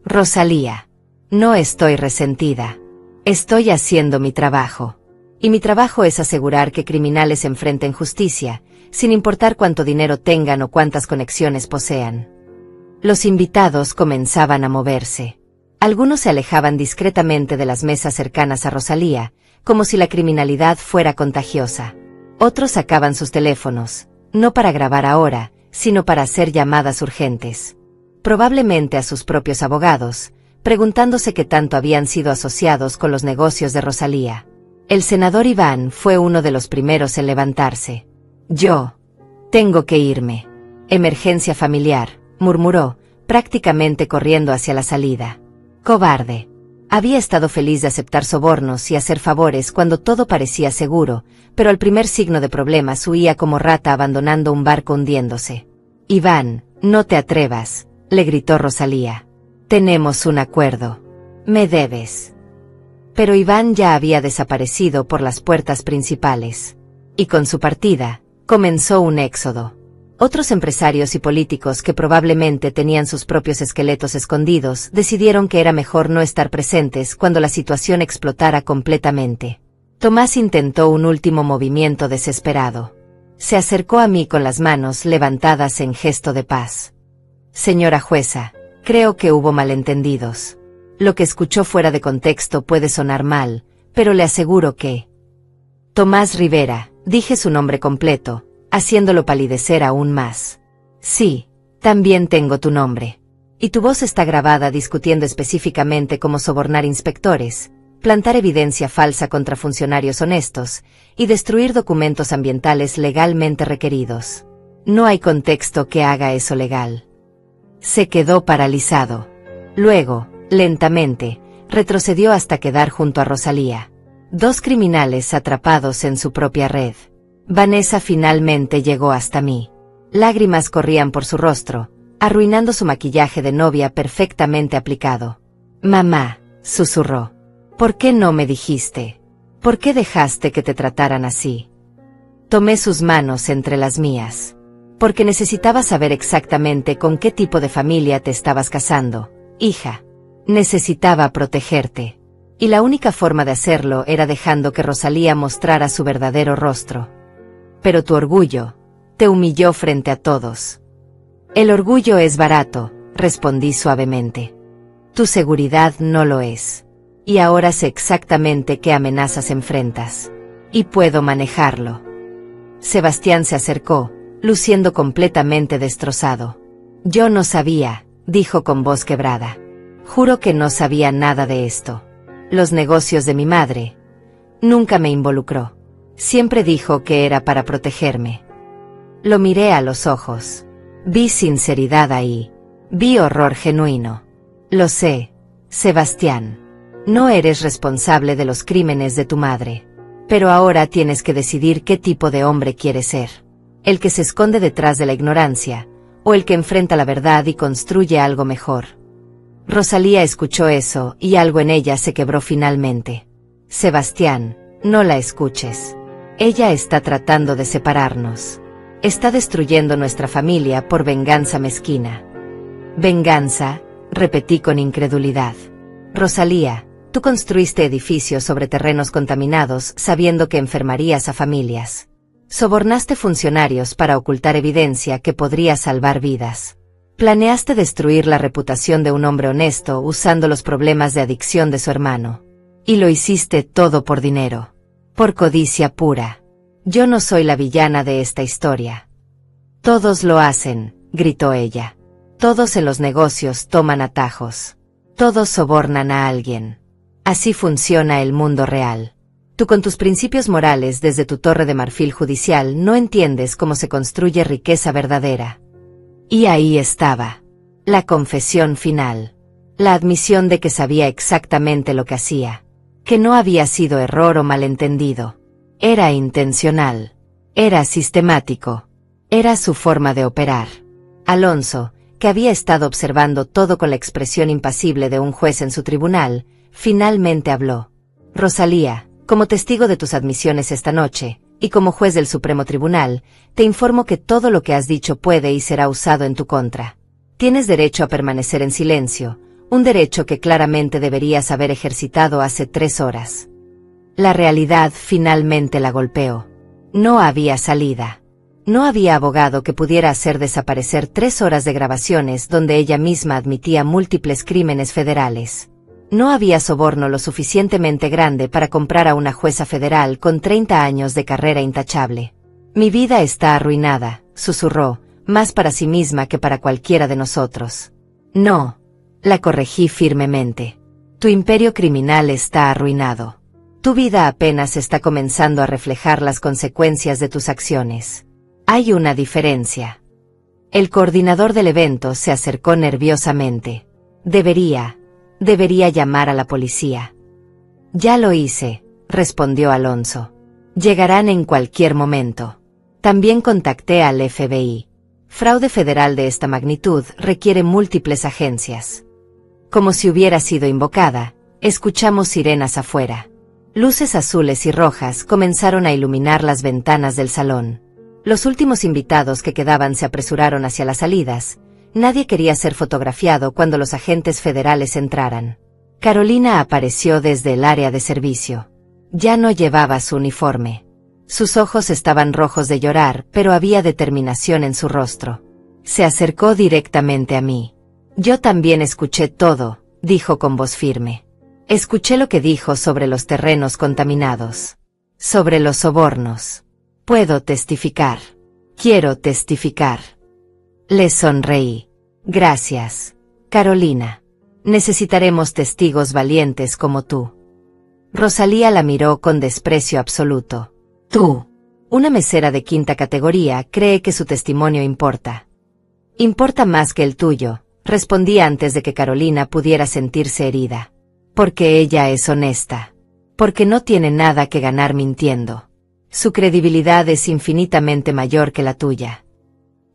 Rosalía. No estoy resentida. Estoy haciendo mi trabajo. Y mi trabajo es asegurar que criminales enfrenten justicia, sin importar cuánto dinero tengan o cuántas conexiones posean». Los invitados comenzaban a moverse. Algunos se alejaban discretamente de las mesas cercanas a Rosalía, como si la criminalidad fuera contagiosa. Otros sacaban sus teléfonos, no para grabar ahora, sino para hacer llamadas urgentes. Probablemente a sus propios abogados, preguntándose qué tanto habían sido asociados con los negocios de Rosalía. El senador Iván fue uno de los primeros en levantarse. «Yo tengo que irme. Emergencia familiar», murmuró, prácticamente corriendo hacia la salida. Cobarde. Había estado feliz de aceptar sobornos y hacer favores cuando todo parecía seguro, pero al primer signo de problemas huía como rata abandonando un barco hundiéndose. «Iván, no te atrevas», le gritó Rosalía. «Tenemos un acuerdo. Me debes». Pero Iván ya había desaparecido por las puertas principales. Y con su partida, comenzó un éxodo. Otros empresarios y políticos que probablemente tenían sus propios esqueletos escondidos decidieron que era mejor no estar presentes cuando la situación explotara completamente. Tomás intentó un último movimiento desesperado. Se acercó a mí con las manos levantadas en gesto de paz. «Señora jueza, creo que hubo malentendidos. Lo que escuchó fuera de contexto puede sonar mal, pero le aseguro que...». «Tomás Rivera», dije su nombre completo, haciéndolo palidecer aún más. «Sí, también tengo tu nombre. Y tu voz está grabada discutiendo específicamente cómo sobornar inspectores, plantar evidencia falsa contra funcionarios honestos, y destruir documentos ambientales legalmente requeridos. No hay contexto que haga eso legal». Se quedó paralizado. Luego, lentamente, retrocedió hasta quedar junto a Rosalía. 2 criminales atrapados en su propia red. Vanessa finalmente llegó hasta mí. Lágrimas corrían por su rostro, arruinando su maquillaje de novia perfectamente aplicado. «Mamá», susurró. «¿Por qué no me dijiste? ¿Por qué dejaste que te trataran así?» Tomé sus manos entre las mías. «Porque necesitaba saber exactamente con qué tipo de familia te estabas casando, hija. Necesitaba protegerte. Y la única forma de hacerlo era dejando que Rosalía mostrara su verdadero rostro. Pero tu orgullo te humilló frente a todos». «El orgullo es barato», respondí suavemente. «Tu seguridad no lo es. Y ahora sé exactamente qué amenazas enfrentas. Y puedo manejarlo». Sebastián se acercó, luciendo completamente destrozado. «Yo no sabía», dijo con voz quebrada. «Juro que no sabía nada de esto. Los negocios de mi madre. Nunca me involucró. Siempre dijo que era para protegerme». Lo miré a los ojos. Vi sinceridad ahí. Vi horror genuino. «Lo sé, Sebastián. No eres responsable de los crímenes de tu madre. Pero ahora tienes que decidir qué tipo de hombre quieres ser. El que se esconde detrás de la ignorancia, o el que enfrenta la verdad y construye algo mejor». Rosalía escuchó eso, y algo en ella se quebró finalmente. «Sebastián, no la escuches. Ella está tratando de separarnos. Está destruyendo nuestra familia por venganza mezquina». «¿Venganza?», repetí con incredulidad. «Rosalía, tú construiste edificios sobre terrenos contaminados sabiendo que enfermarías a familias. Sobornaste funcionarios para ocultar evidencia que podría salvar vidas. Planeaste destruir la reputación de un hombre honesto usando los problemas de adicción de su hermano. Y lo hiciste todo por dinero. Por codicia pura. Yo no soy la villana de esta historia». «Todos lo hacen», gritó ella. Todos en los negocios toman atajos. Todos sobornan a alguien. Así funciona el mundo real. Tú con tus principios morales desde tu torre de marfil judicial no entiendes cómo se construye riqueza verdadera. Y ahí estaba. La confesión final. La admisión de que sabía exactamente lo que hacía. Que no había sido error o malentendido. Era intencional. Era sistemático. Era su forma de operar. Alonso, que había estado observando todo con la expresión impasible de un juez en su tribunal, finalmente habló. Rosalía, como testigo de tus admisiones esta noche, y como juez del Supremo Tribunal, te informo que todo lo que has dicho puede y será usado en tu contra. Tienes derecho a permanecer en silencio, un derecho que claramente deberías haber ejercitado hace 3 horas. La realidad finalmente la golpeó. No había salida. No había abogado que pudiera hacer desaparecer 3 horas de grabaciones donde ella misma admitía múltiples crímenes federales. No había soborno lo suficientemente grande para comprar a una jueza federal con 30 años de carrera intachable. Mi vida está arruinada, susurró, más para sí misma que para cualquiera de nosotros. No, la corregí firmemente. Tu imperio criminal está arruinado. Tu vida apenas está comenzando a reflejar las consecuencias de tus acciones. Hay una diferencia. El coordinador del evento se acercó nerviosamente. Debería llamar a la policía. Ya lo hice, respondió Alonso. Llegarán en cualquier momento. También contacté al FBI. Fraude federal de esta magnitud requiere múltiples agencias. Como si hubiera sido invocada, escuchamos sirenas afuera. Luces azules y rojas comenzaron a iluminar las ventanas del salón. Los últimos invitados que quedaban se apresuraron hacia las salidas. Nadie quería ser fotografiado cuando los agentes federales entraran. Carolina apareció desde el área de servicio. Ya no llevaba su uniforme. Sus ojos estaban rojos de llorar, pero había determinación en su rostro. Se acercó directamente a mí. Yo también escuché todo, dijo con voz firme. Escuché lo que dijo sobre los terrenos contaminados. Sobre los sobornos. Puedo testificar. Quiero testificar. Le sonreí. Gracias, Carolina. Necesitaremos testigos valientes como tú. Rosalía la miró con desprecio absoluto. Tú, una mesera de 5ª categoría, cree que su testimonio importa. Importa más que el tuyo, respondí antes de que Carolina pudiera sentirse herida. Porque ella es honesta. Porque no tiene nada que ganar mintiendo. Su credibilidad es infinitamente mayor que la tuya.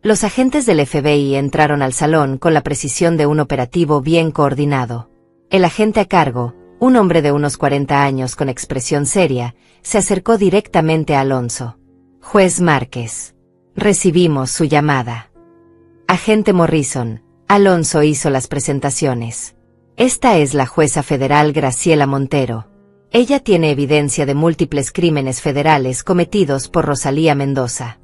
Los agentes del FBI entraron al salón con la precisión de un operativo bien coordinado. El agente a cargo, un hombre de unos 40 años con expresión seria, se acercó directamente a Alonso. Juez Márquez. Recibimos su llamada. Agente Morrison. Alonso hizo las presentaciones. Esta es la jueza federal Graciela Montero. Ella tiene evidencia de múltiples crímenes federales cometidos por Rosalía Mendoza.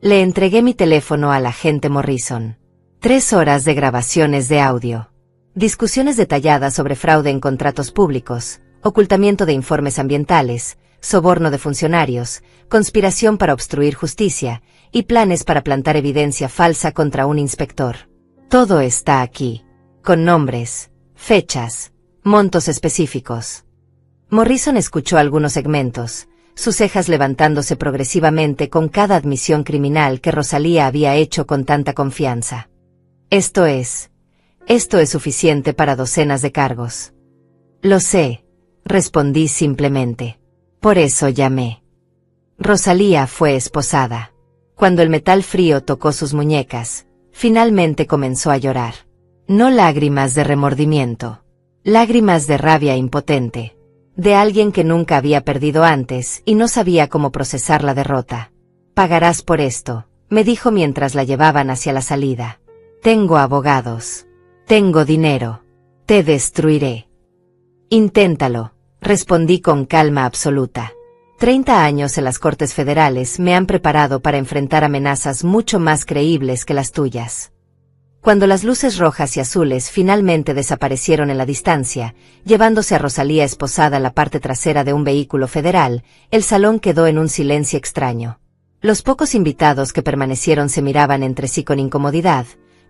Le entregué mi teléfono al agente Morrison. 3 horas de grabaciones de audio. Discusiones detalladas sobre fraude en contratos públicos, ocultamiento de informes ambientales, soborno de funcionarios, conspiración para obstruir justicia, y planes para plantar evidencia falsa contra un inspector. Todo está aquí. Con nombres, fechas, montos específicos. Morrison escuchó algunos segmentos, sus cejas levantándose progresivamente con cada admisión criminal que Rosalía había hecho con tanta confianza. Esto es suficiente para docenas de cargos. Lo sé, respondí simplemente. Por eso llamé. Rosalía fue esposada. Cuando el metal frío tocó sus muñecas, finalmente comenzó a llorar. No lágrimas de remordimiento, lágrimas de rabia impotente. De alguien que nunca había perdido antes y no sabía cómo procesar la derrota. Pagarás por esto, me dijo mientras la llevaban hacia la salida. Tengo abogados. Tengo dinero. Te destruiré. Inténtalo, respondí con calma absoluta. 30 años en las Cortes Federales me han preparado para enfrentar amenazas mucho más creíbles que las tuyas. Cuando las luces rojas y azules finalmente desaparecieron en la distancia, llevándose a Rosalía esposada en la parte trasera de un vehículo federal, el salón quedó en un silencio extraño. Los pocos invitados que permanecieron se miraban entre sí con incomodidad,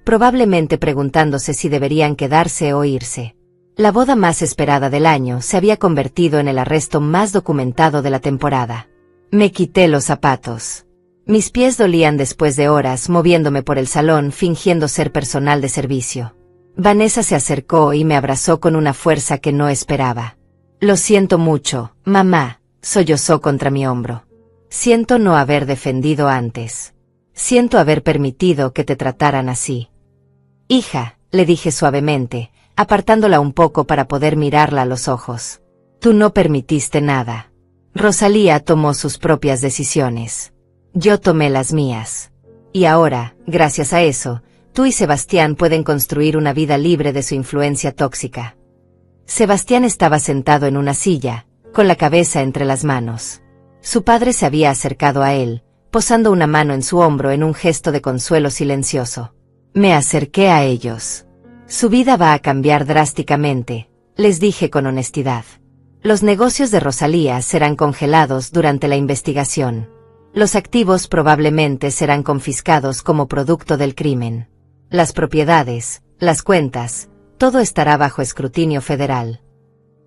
probablemente preguntándose si deberían quedarse o irse. La boda más esperada del año se había convertido en el arresto más documentado de la temporada. Me quité los zapatos. Mis pies dolían después de horas moviéndome por el salón fingiendo ser personal de servicio. Vanessa se acercó y me abrazó con una fuerza que no esperaba. Lo siento mucho, mamá, sollozó contra mi hombro. Siento no haber defendido antes. Siento haber permitido que te trataran así. Hija, le dije suavemente, apartándola un poco para poder mirarla a los ojos. Tú no permitiste nada. Rosalía tomó sus propias decisiones. Yo tomé las mías. Y ahora, gracias a eso, tú y Sebastián pueden construir una vida libre de su influencia tóxica. Sebastián estaba sentado en una silla, con la cabeza entre las manos. Su padre se había acercado a él, posando una mano en su hombro en un gesto de consuelo silencioso. Me acerqué a ellos. Su vida va a cambiar drásticamente, les dije con honestidad. Los negocios de Rosalía serán congelados durante la investigación. Los activos probablemente serán confiscados como producto del crimen. Las propiedades, las cuentas, todo estará bajo escrutinio federal.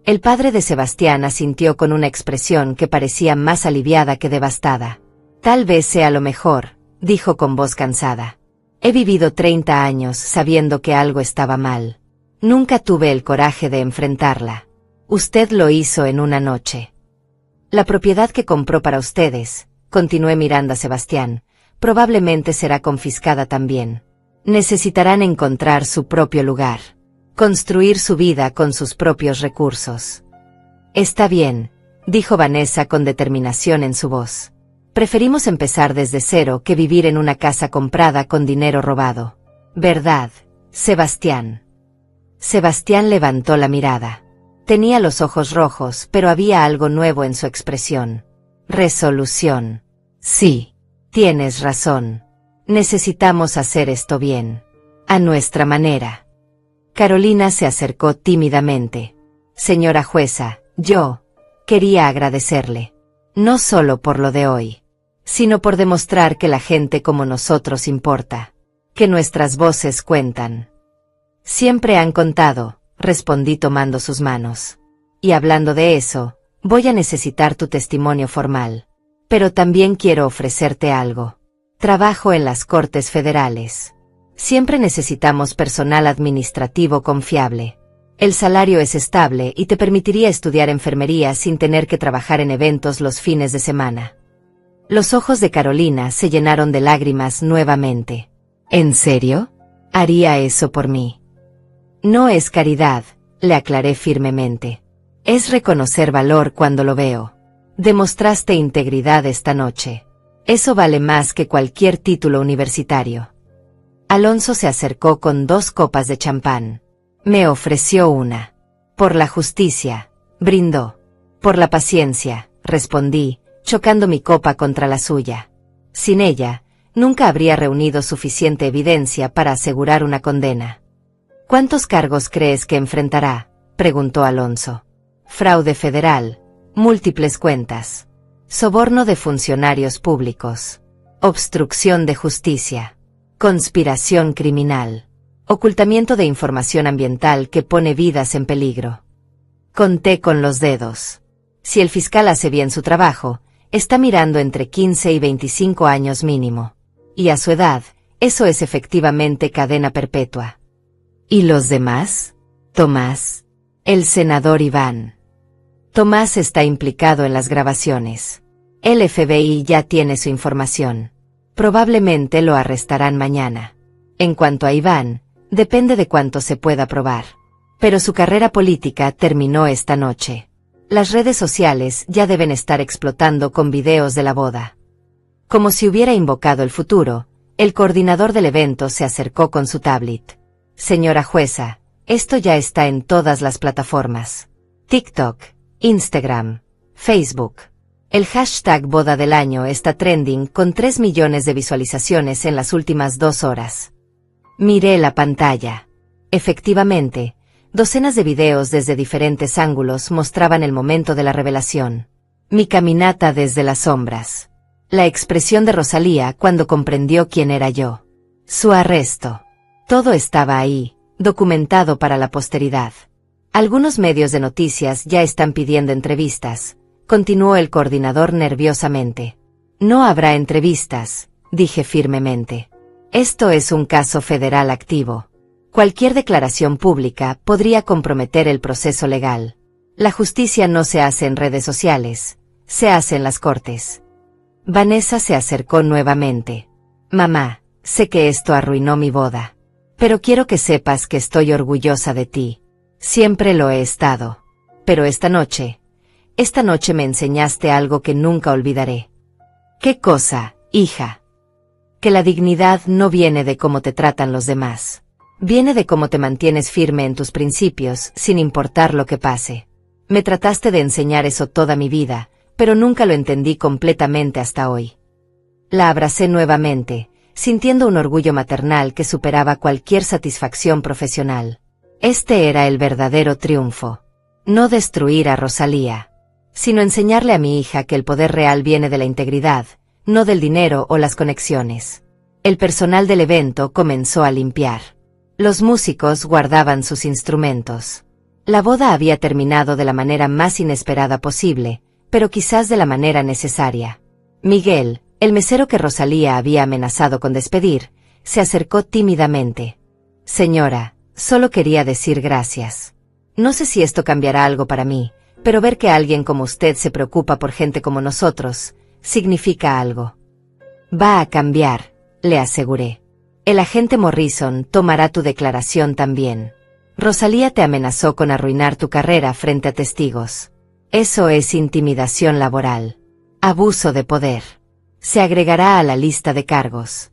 El padre de Sebastián asintió con una expresión que parecía más aliviada que devastada. Tal vez sea lo mejor, dijo con voz cansada. He vivido 30 años sabiendo que algo estaba mal. Nunca tuve el coraje de enfrentarla. Usted lo hizo en una noche. La propiedad que compró para ustedes, continué mirando a Sebastián, probablemente será confiscada también. Necesitarán encontrar su propio lugar. Construir su vida con sus propios recursos. Está bien, dijo Vanessa con determinación en su voz. Preferimos empezar desde cero que vivir en una casa comprada con dinero robado. ¿Verdad, Sebastián? Sebastián levantó la mirada. Tenía los ojos rojos, pero había algo nuevo en su expresión. Resolución. Sí, tienes razón. Necesitamos hacer esto bien. A nuestra manera. Carolina se acercó tímidamente. Señora jueza, yo quería agradecerle. No solo por lo de hoy, sino por demostrar que la gente como nosotros importa. Que nuestras voces cuentan. Siempre han contado, respondí tomando sus manos. Y hablando de eso, voy a necesitar tu testimonio formal. Pero también quiero ofrecerte algo. Trabajo en las Cortes Federales. Siempre necesitamos personal administrativo confiable. El salario es estable y te permitiría estudiar enfermería sin tener que trabajar en eventos los fines de semana. Los ojos de Carolina se llenaron de lágrimas nuevamente. ¿En serio? ¿Haría eso por mí? No es caridad, le aclaré firmemente. Es reconocer valor cuando lo veo. Demostraste integridad esta noche. Eso vale más que cualquier título universitario. Alonso se acercó con 2 copas de champán. Me ofreció una. Por la justicia, brindó. Por la paciencia, respondí, chocando mi copa contra la suya. Sin ella, nunca habría reunido suficiente evidencia para asegurar una condena. ¿Cuántos cargos crees que enfrentará?, preguntó Alonso. Fraude federal, múltiples cuentas, soborno de funcionarios públicos, obstrucción de justicia, conspiración criminal, ocultamiento de información ambiental que pone vidas en peligro. Conté con los dedos. Si el fiscal hace bien su trabajo, está mirando entre 15 y 25 años mínimo. Y a su edad, eso es efectivamente cadena perpetua. ¿Y los demás? Tomás. El senador Iván. Tomás está implicado en las grabaciones. El FBI ya tiene su información. Probablemente lo arrestarán mañana. En cuanto a Iván, depende de cuánto se pueda probar. Pero su carrera política terminó esta noche. Las redes sociales ya deben estar explotando con videos de la boda. Como si hubiera invocado el futuro, el coordinador del evento se acercó con su tablet. Señora jueza, esto ya está en todas las plataformas. TikTok, Instagram, Facebook. El hashtag boda del año está trending con 3 millones de visualizaciones en las últimas 2 horas. Miré la pantalla. Efectivamente, docenas de videos desde diferentes ángulos mostraban el momento de la revelación. Mi caminata desde las sombras. La expresión de Rosalía cuando comprendió quién era yo. Su arresto. Todo estaba ahí, documentado para la posteridad. Algunos medios de noticias ya están pidiendo entrevistas, continuó el coordinador nerviosamente. No habrá entrevistas, dije firmemente. Esto es un caso federal activo. Cualquier declaración pública podría comprometer el proceso legal. La justicia no se hace en redes sociales, se hace en las cortes. Vanessa se acercó nuevamente. Mamá, sé que esto arruinó mi boda. Pero quiero que sepas que estoy orgullosa de ti. Siempre lo he estado. Pero esta noche me enseñaste algo que nunca olvidaré. ¿Qué cosa, hija? Que la dignidad no viene de cómo te tratan los demás. Viene de cómo te mantienes firme en tus principios, sin importar lo que pase. Me trataste de enseñar eso toda mi vida, pero nunca lo entendí completamente hasta hoy. La abracé nuevamente, sintiendo un orgullo maternal que superaba cualquier satisfacción profesional. Este era el verdadero triunfo. No destruir a Rosalía, sino enseñarle a mi hija que el poder real viene de la integridad, no del dinero o las conexiones. El personal del evento comenzó a limpiar. Los músicos guardaban sus instrumentos. La boda había terminado de la manera más inesperada posible, pero quizás de la manera necesaria. Miguel, el mesero que Rosalía había amenazado con despedir, se acercó tímidamente. Señora, solo quería decir gracias. No sé si esto cambiará algo para mí, pero ver que alguien como usted se preocupa por gente como nosotros, significa algo. Va a cambiar, le aseguré. El agente Morrison tomará tu declaración también. Rosalía te amenazó con arruinar tu carrera frente a testigos. Eso es intimidación laboral. Abuso de poder. Se agregará a la lista de cargos.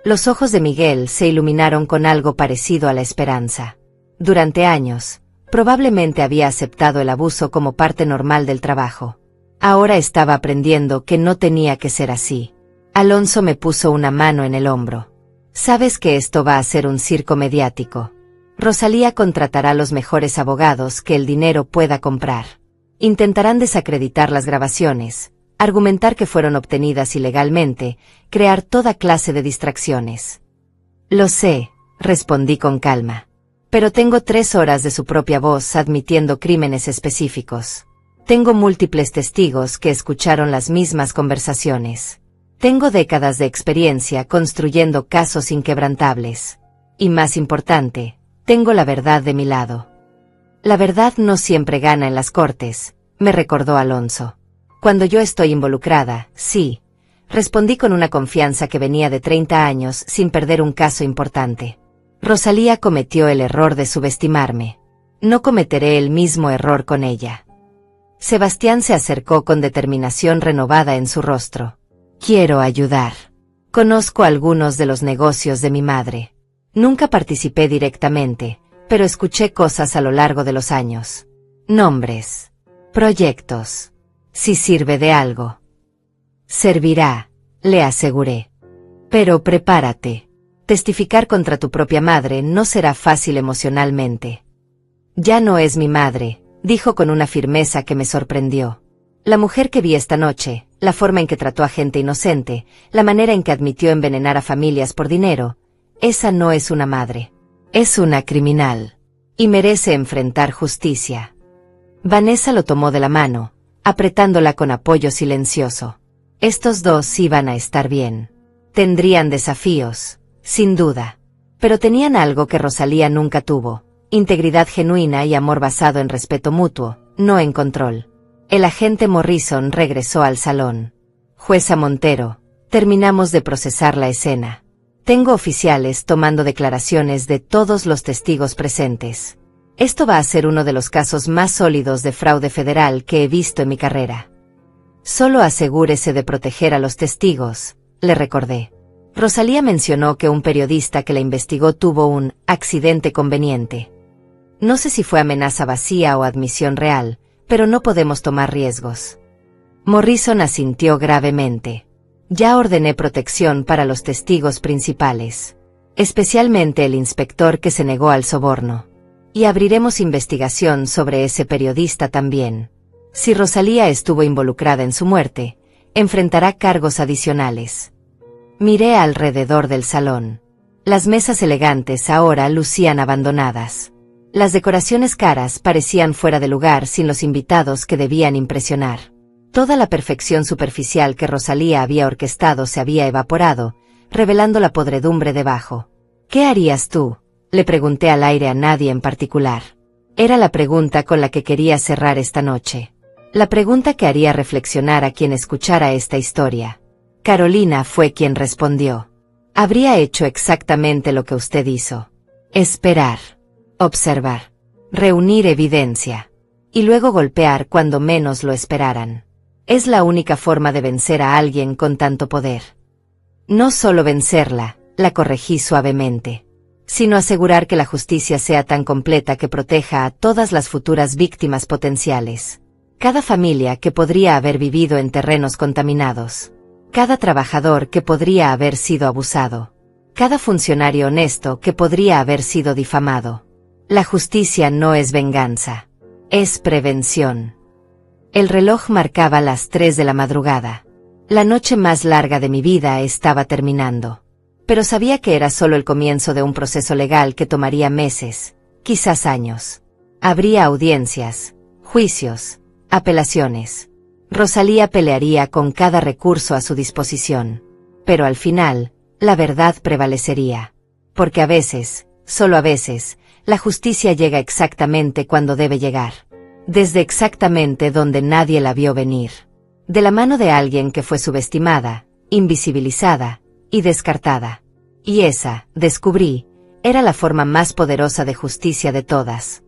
Los ojos de Miguel se iluminaron con algo parecido a la esperanza. Durante años, probablemente había aceptado el abuso como parte normal del trabajo. Ahora estaba aprendiendo que no tenía que ser así. Alonso me puso una mano en el hombro. Sabes que esto va a ser un circo mediático. Rosalía contratará los mejores abogados que el dinero pueda comprar. Intentarán desacreditar las grabaciones, argumentar que fueron obtenidas ilegalmente, crear toda clase de distracciones. Lo sé, respondí con calma. Pero tengo 3 horas de su propia voz admitiendo crímenes específicos. Tengo múltiples testigos que escucharon las mismas conversaciones. Tengo décadas de experiencia construyendo casos inquebrantables. Y más importante, tengo la verdad de mi lado. La verdad no siempre gana en las cortes, me recordó Alonso. Cuando yo estoy involucrada, sí, respondí con una confianza que venía de 30 años sin perder un caso importante. Rosalía cometió el error de subestimarme. No cometeré el mismo error con ella. Sebastián se acercó con determinación renovada en su rostro. Quiero ayudar. Conozco algunos de los negocios de mi madre. Nunca participé directamente, pero escuché cosas a lo largo de los años. Nombres. Proyectos. Si sirve de algo. Servirá, le aseguré. Pero prepárate. Testificar contra tu propia madre no será fácil emocionalmente. Ya no es mi madre, dijo con una firmeza que me sorprendió. La mujer que vi esta noche, la forma en que trató a gente inocente, la manera en que admitió envenenar a familias por dinero, esa no es una madre. Es una criminal. Y merece enfrentar justicia. Vanessa lo tomó de la mano, apretándola con apoyo silencioso. Estos dos iban a estar bien. Tendrían desafíos, sin duda. Pero tenían algo que Rosalía nunca tuvo: integridad genuina y amor basado en respeto mutuo, no en control. El agente Morrison regresó al salón. Jueza Montero, terminamos de procesar la escena. Tengo oficiales tomando declaraciones de todos los testigos presentes. Esto va a ser uno de los casos más sólidos de fraude federal que he visto en mi carrera. Solo asegúrese de proteger a los testigos, le recordé. Rosalía mencionó que un periodista que la investigó tuvo un accidente conveniente. No sé si fue amenaza vacía o admisión real, pero no podemos tomar riesgos. Morrison asintió gravemente. Ya ordené protección para los testigos principales, especialmente el inspector que se negó al soborno. Y abriremos investigación sobre ese periodista también. Si Rosalía estuvo involucrada en su muerte, enfrentará cargos adicionales. Miré alrededor del salón. Las mesas elegantes ahora lucían abandonadas. Las decoraciones caras parecían fuera de lugar sin los invitados que debían impresionar. Toda la perfección superficial que Rosalía había orquestado se había evaporado, revelando la podredumbre debajo. ¿Qué harías tú?, le pregunté al aire a nadie en particular. Era la pregunta con la que quería cerrar esta noche. La pregunta que haría reflexionar a quien escuchara esta historia. Carolina fue quien respondió. Habría hecho exactamente lo que usted hizo. Esperar. Observar. Reunir evidencia. Y luego golpear cuando menos lo esperaran. Es la única forma de vencer a alguien con tanto poder. No solo vencerla, la corregí suavemente, sino asegurar que la justicia sea tan completa que proteja a todas las futuras víctimas potenciales. Cada familia que podría haber vivido en terrenos contaminados. Cada trabajador que podría haber sido abusado. Cada funcionario honesto que podría haber sido difamado. La justicia no es venganza. Es prevención. El reloj marcaba las 3 de la madrugada. La noche más larga de mi vida estaba terminando. Pero sabía que era solo el comienzo de un proceso legal que tomaría meses, quizás años. Habría audiencias, juicios, apelaciones. Rosalía pelearía con cada recurso a su disposición. Pero al final, la verdad prevalecería. Porque a veces, solo a veces, la justicia llega exactamente cuando debe llegar. Desde exactamente donde nadie la vio venir. De la mano de alguien que fue subestimada, invisibilizada y descartada. Y esa, descubrí, era la forma más poderosa de justicia de todas.